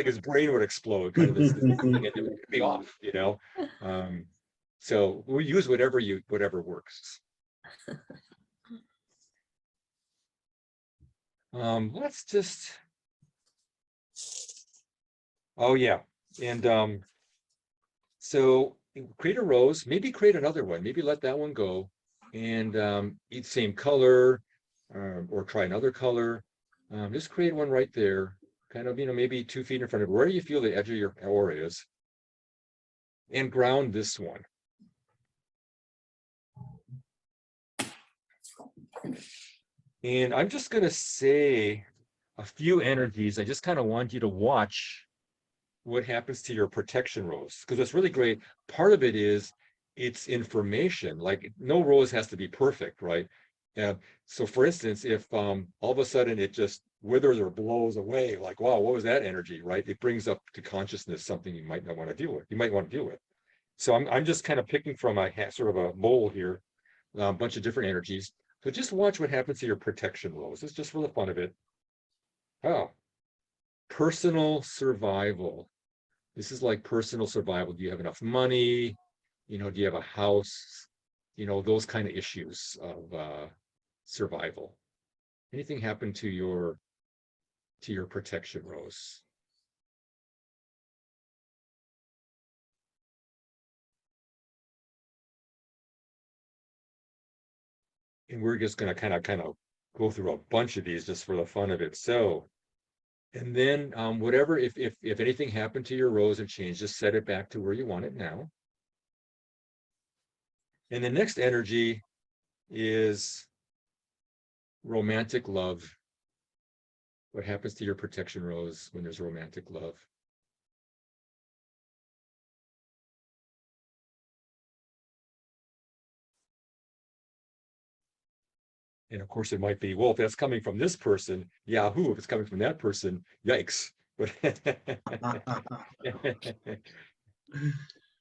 his brain would explode, kind of this thing, and it would be off, you know. So we'll use whatever works. Let's just, oh yeah, and so create a rose, maybe create another one, maybe let that one go, and eat same color, or try another color. Just create one right there, kind of, you know, maybe 2 feet in front of where you feel the edge of your aura is, and ground this one. And I'm just going to say a few energies. I just kind of want you to watch what happens to your protection rose, because it's really great. Part of it is it's information. Like, no rose has to be perfect, right? So for instance, if all of a sudden it just withers or blows away, like, wow, what was that energy, right? It brings up to consciousness something you might not want to deal with. You might want to deal with. So I'm just kind of picking from a sort of a bowl here, a bunch of different energies. So just watch what happens to your protection rose. It's just for the fun of it. Oh, personal survival. This is like personal survival. Do you have enough money? You know, do you have a house? You know, those kind of issues of survival. Anything happen to your protection rose? And we're just going to kind of go through a bunch of these just for the fun of it. So, and then whatever, if anything happened to your rose and changed, just set it back to where you want it now. And the next energy is romantic love. What happens to your protection rose when there's romantic love? And of course, it might be, well, if that's coming from this person, Yahoo! If it's coming from that person, yikes.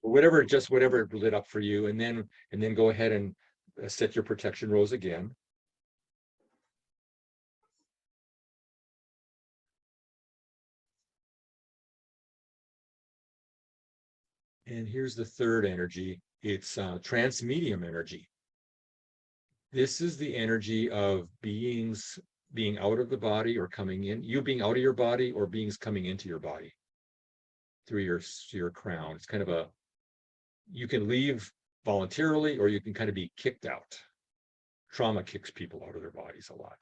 Whatever it lit up for you, and then go ahead and set your protection rose again. And here's the third energy. It's transmedium energy. This is the energy of beings being out of the body or coming in, you being out of your body or beings coming into your body through your crown. It's kind of you can leave voluntarily or you can kind of be kicked out. Trauma kicks people out of their bodies a lot.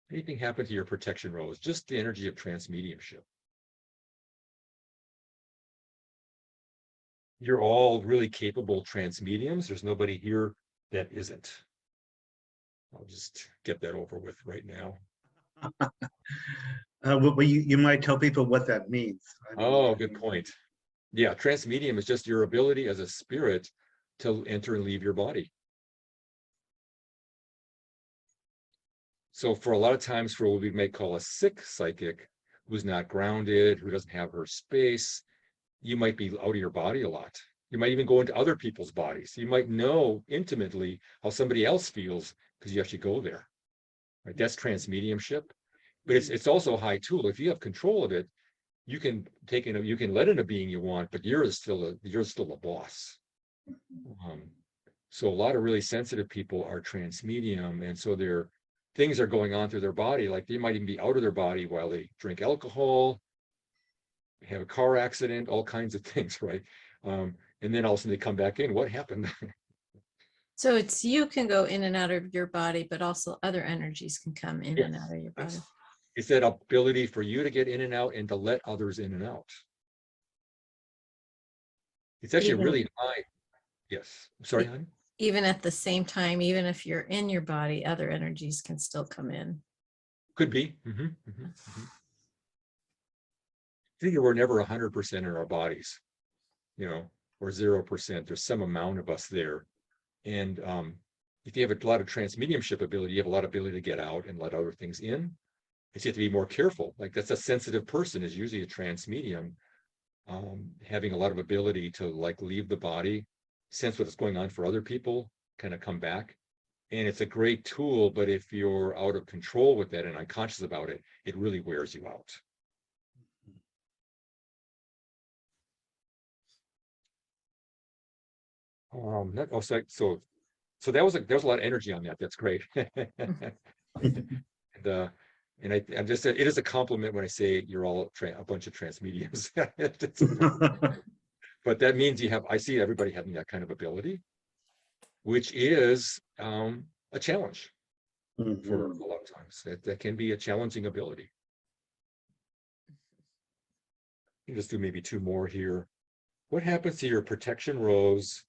Anything happen to your protection rose? Just the energy of transmediumship. You're all really capable transmediums. There's nobody here that isn't. I'll just get that over with right now. Well, you might tell people what that means. Oh, good point. Yeah, transmedium is just your ability as a spirit to enter and leave your body. So for a lot of times, for what we may call a sick psychic, who's not grounded, who doesn't have her space, you might be out of your body a lot. You might even go into other people's bodies. You might know intimately how somebody else feels because you actually go there. Right? That's transmediumship, but it's also a high tool. If you have control of it, you can you can let in a being you want, but you're still a boss. So a lot of really sensitive people are transmedium, and so things are going on through their body. Like they might even be out of their body while they drink alcohol, have a car accident, all kinds of things, right? And then all of a sudden they come back in. What happened? So it's you can go in and out of your body, but also other energies can come in and out of your body. It's that ability for you to get in and out and to let others in and out. It's actually really high. Yes. I'm sorry, honey. Even at the same time, even if you're in your body, other energies can still come in. Could be. Figure we're never 100% in our bodies, you know, or 0%. There's some amount of us there. And if you have a lot of transmediumship ability, you have a lot of ability to get out and let other things in. You have to be more careful. Like that's a sensitive person is usually a transmedium, having a lot of ability to like leave the body, sense what's going on for other people, kind of come back. And it's a great tool, but if you're out of control with that and unconscious about it, it really wears you out. So that was there's a lot of energy on that. That's great. And I'm just it is a compliment when I say you're all a bunch of transmediums. But that means I see everybody having that kind of ability, which is a challenge for a lot of times. That can be a challenging ability. You just do maybe two more here. What happens to your protection rows?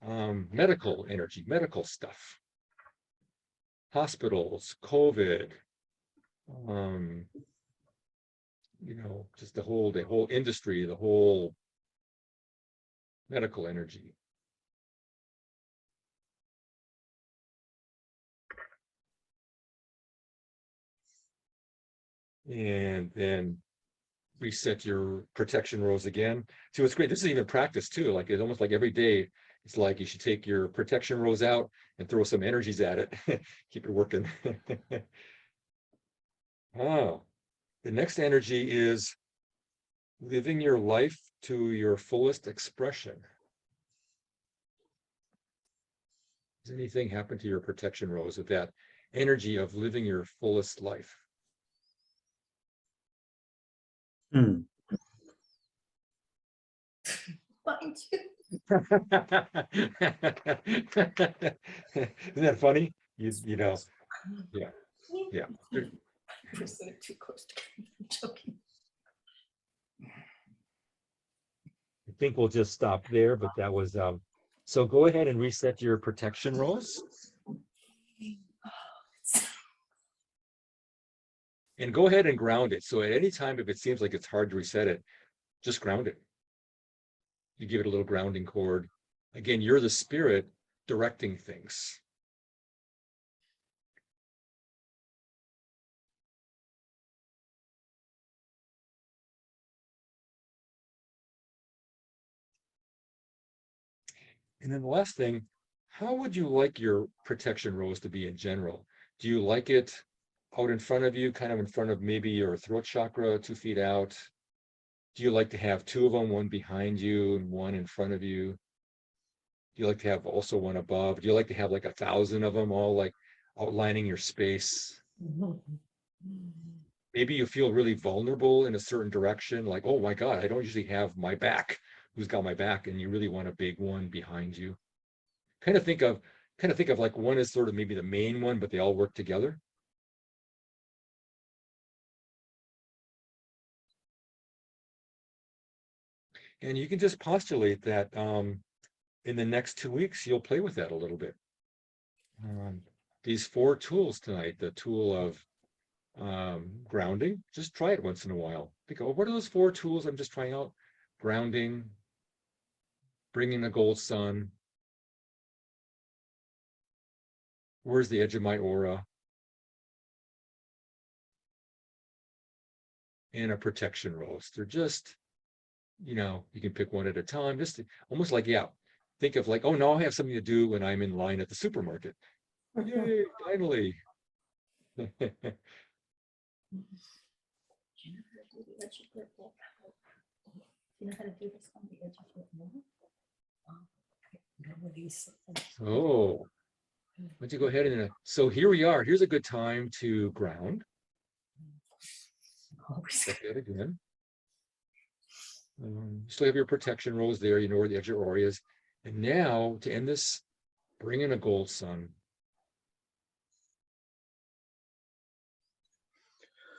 Medical energy, medical stuff, hospitals, COVID, you know, just the whole industry, the whole medical energy. And then reset your protection rows again. See, what's great, this is even practice too. Like it's almost like every day, it's like you should take your protection rows out and throw some energies at it. Keep it working. Oh, the next energy is living your life to your fullest expression. Does anything happen to your protection rows with that energy of living your fullest life? Mind you. Isn't that funny? You know, yeah. Too close to I'm joking. I think we'll just stop there, but that was so go ahead and reset your protection rows. And go ahead and ground it. So at any time, if it seems like it's hard to reset it, just ground it. You give it a little grounding cord. Again, you're the spirit directing things. And then the last thing, how would you like your protection rows to be in general? Do you like it out in front of you, kind of in front of maybe your throat chakra, 2 feet out? Do you like to have 2 of them, one behind you and one in front of you? Do you like to have also one above? Do you like to have like 1,000 of them all like outlining your space? Maybe you feel really vulnerable in a certain direction, like, oh my God, I don't usually have my back. Who's got my back? And you really want a big one behind you. Kind of think of like one is sort of maybe the main one, but they all work together. And you can just postulate that in the next 2 weeks, you'll play with that a little bit. These 4 tools tonight, the tool of grounding, just try it once in a while. Think, oh, what are those 4 tools I'm just trying out? Grounding, bringing the gold sun. Where's the edge of my aura? And a protection rose. They're just, you know, you can pick one at a time, just almost like, yeah, think of like, oh, now I have something to do when I'm in line at the supermarket. Yay, finally. Oh, why don't you go ahead and, so here we are. Here's a good time to ground. Check that again. You still have your protection rows there, you know where the edge of your aura is. And now to end this, bring in a gold sun.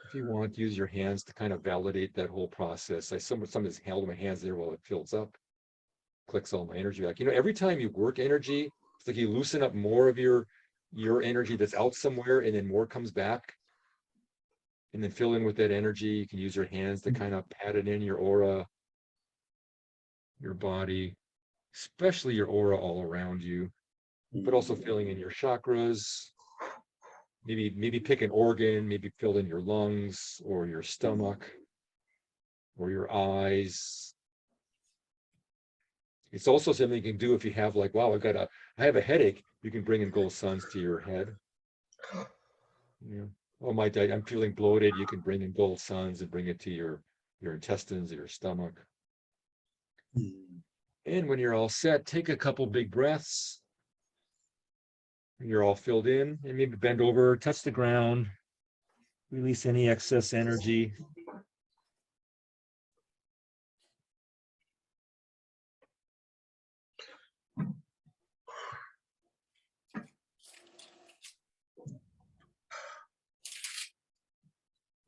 If you want, use your hands to kind of validate that whole process. I sometimes held my hands there while it fills up, clicks all my energy back. You know, every time you work energy, it's like you loosen up more of your energy that's out somewhere and then more comes back. and then fill in with that energy. You can use your hands to kind of pat it in your aura, your body, especially your aura all around you, but also filling in your chakras. Maybe pick an organ, maybe fill in your lungs or your stomach or your eyes. It's also something you can do if you have like, wow, I have a headache. You can bring in gold suns to your head. Yeah. Oh my God, I'm feeling bloated. You can bring in gold suns and bring it to your intestines or your stomach. And when you're all set, take a couple big breaths. When you're all filled in, and maybe bend over, touch the ground, release any excess energy.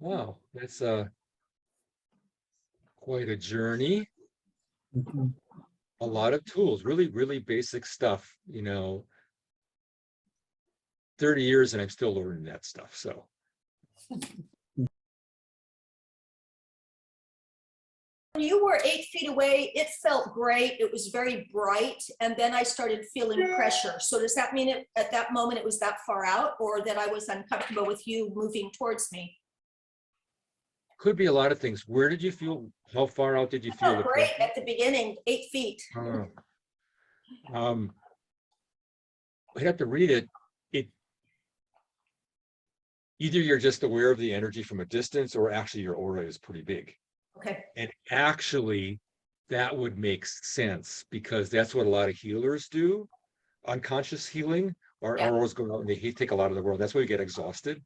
Wow, that's quite a journey. A lot of tools, really, really basic stuff, 30 years and I'm still learning that stuff. So When you were 8 feet away, it felt great. It was very bright. And then I started feeling pressure. So does that mean at that moment it was that far out, or that I was uncomfortable with you moving towards me? could be a lot of things. Where did you feel, how far out did you It feel felt the great pressure? at the beginning, 8 feet. I'd have to read it. Either you're just aware of the energy from a distance, or actually your aura is pretty big. Okay. And actually, that would make sense, because that's what a lot of healers do. Unconscious healing, our auras go out and they take a lot of the world. That's why we get exhausted.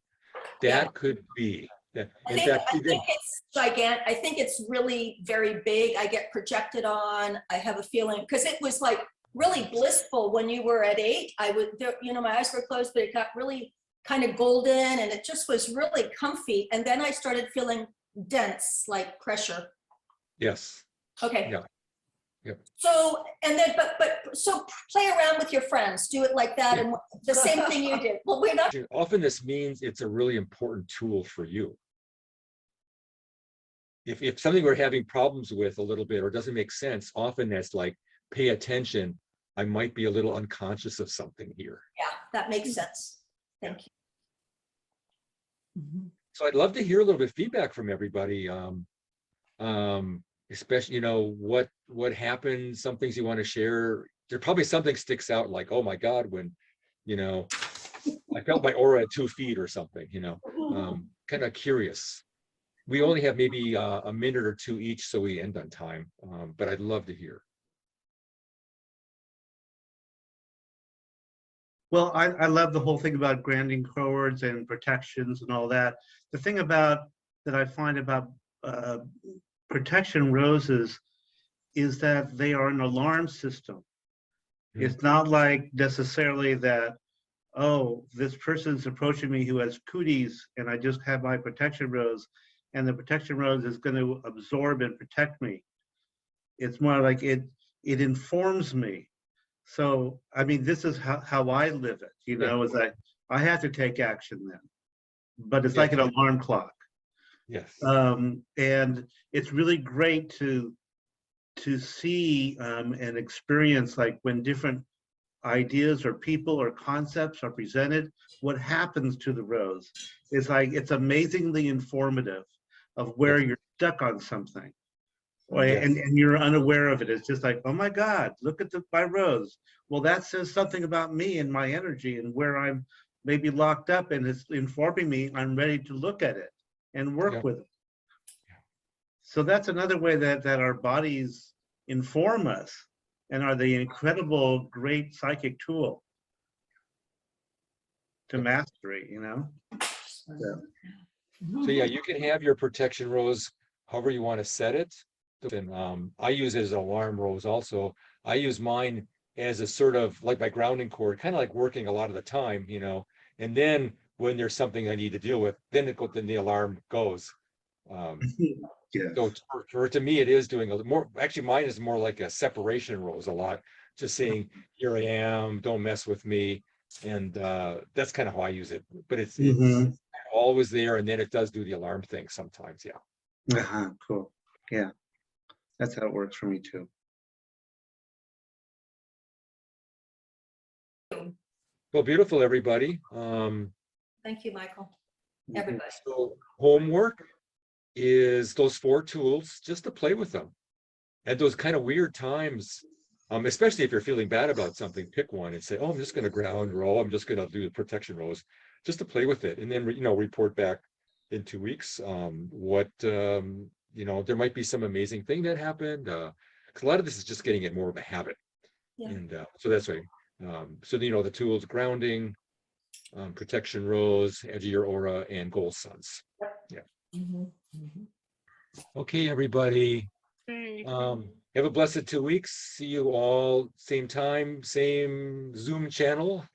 That could be that. In fact, I think it's gigantic. I think it's really very big. I get projected on. I have a feeling, because it was like really blissful when you were at 8. I would, my eyes were closed, but it got really kind of golden, and it just was really comfy. And then I started feeling dense, like pressure. yes. Okay. Yeah. Yep. So, and then, so play around with your friends, do it like that, and the same thing you did. Well, we're not. Often this means it's a really important tool for you. If something we're having problems with a little bit or doesn't make sense, often that's like, pay attention. I might be a little unconscious of something here. Yeah, that makes sense. Thank you. So I'd love to hear a little bit of feedback from everybody. Especially, what happened, some things you want to share. There probably something sticks out, like, oh my God, when, I felt my aura at 2 feet or something, kind of curious. We only have maybe a minute or two each, so we end on time, but I'd love to hear. Well, I love the whole thing about grounding cords and protections and all that. The thing that I find about protection roses is that they are an alarm system. It's not like necessarily that, oh, this person's approaching me who has cooties and I just have my protection rose, and the protection rose is going to absorb and protect me. It's more like it informs me. So, I mean, this is how I live it, is that I have to take action then, but it's like an alarm clock. Yes. And it's really great to see and experience, like, when different ideas or people or concepts are presented, what happens to the rose is like, it's amazingly informative of where you're stuck on something. And you're unaware of it. It's just like, oh my God, look at my rose. Well, that says something about me and my energy and where I'm maybe locked up, and it's informing me. I'm ready to look at it and work with it. So that's another way that our bodies inform us and are the incredible, great psychic tool to mastery, So yeah, you can have your protection rose however you want to set it. And I use it as an alarm rose also. I use mine as a sort of like my grounding cord, kind of like working a lot of the time, and then when there's something I need to deal with, then the alarm goes. So to me, it is doing a little more. Actually, mine is more like a separation rose a lot, just saying, here I am, don't mess with me. And that's kind of how I use it. But it's all always there, and then it does do the alarm thing sometimes. Yeah. Cool. Yeah, that's how it works for me too. Well, beautiful, everybody. Thank you, Michael. Everybody. So homework is those 4 tools, just to play with them. At those kind of weird times, especially if you're feeling bad about something, pick one and say, oh, I'm just going to ground row. I'm just going to do the protection rows, just to play with it. And then, report back in 2 weeks what, there might be some amazing thing that happened. Because a lot of this is just getting it more of a habit. Yeah. And so that's right. So, the tools, grounding, protection rows, edge of your aura, and goal suns. Yeah. Mhm. Okay, everybody. Okay. Have a blessed 2 weeks. See you all same time, same Zoom channel.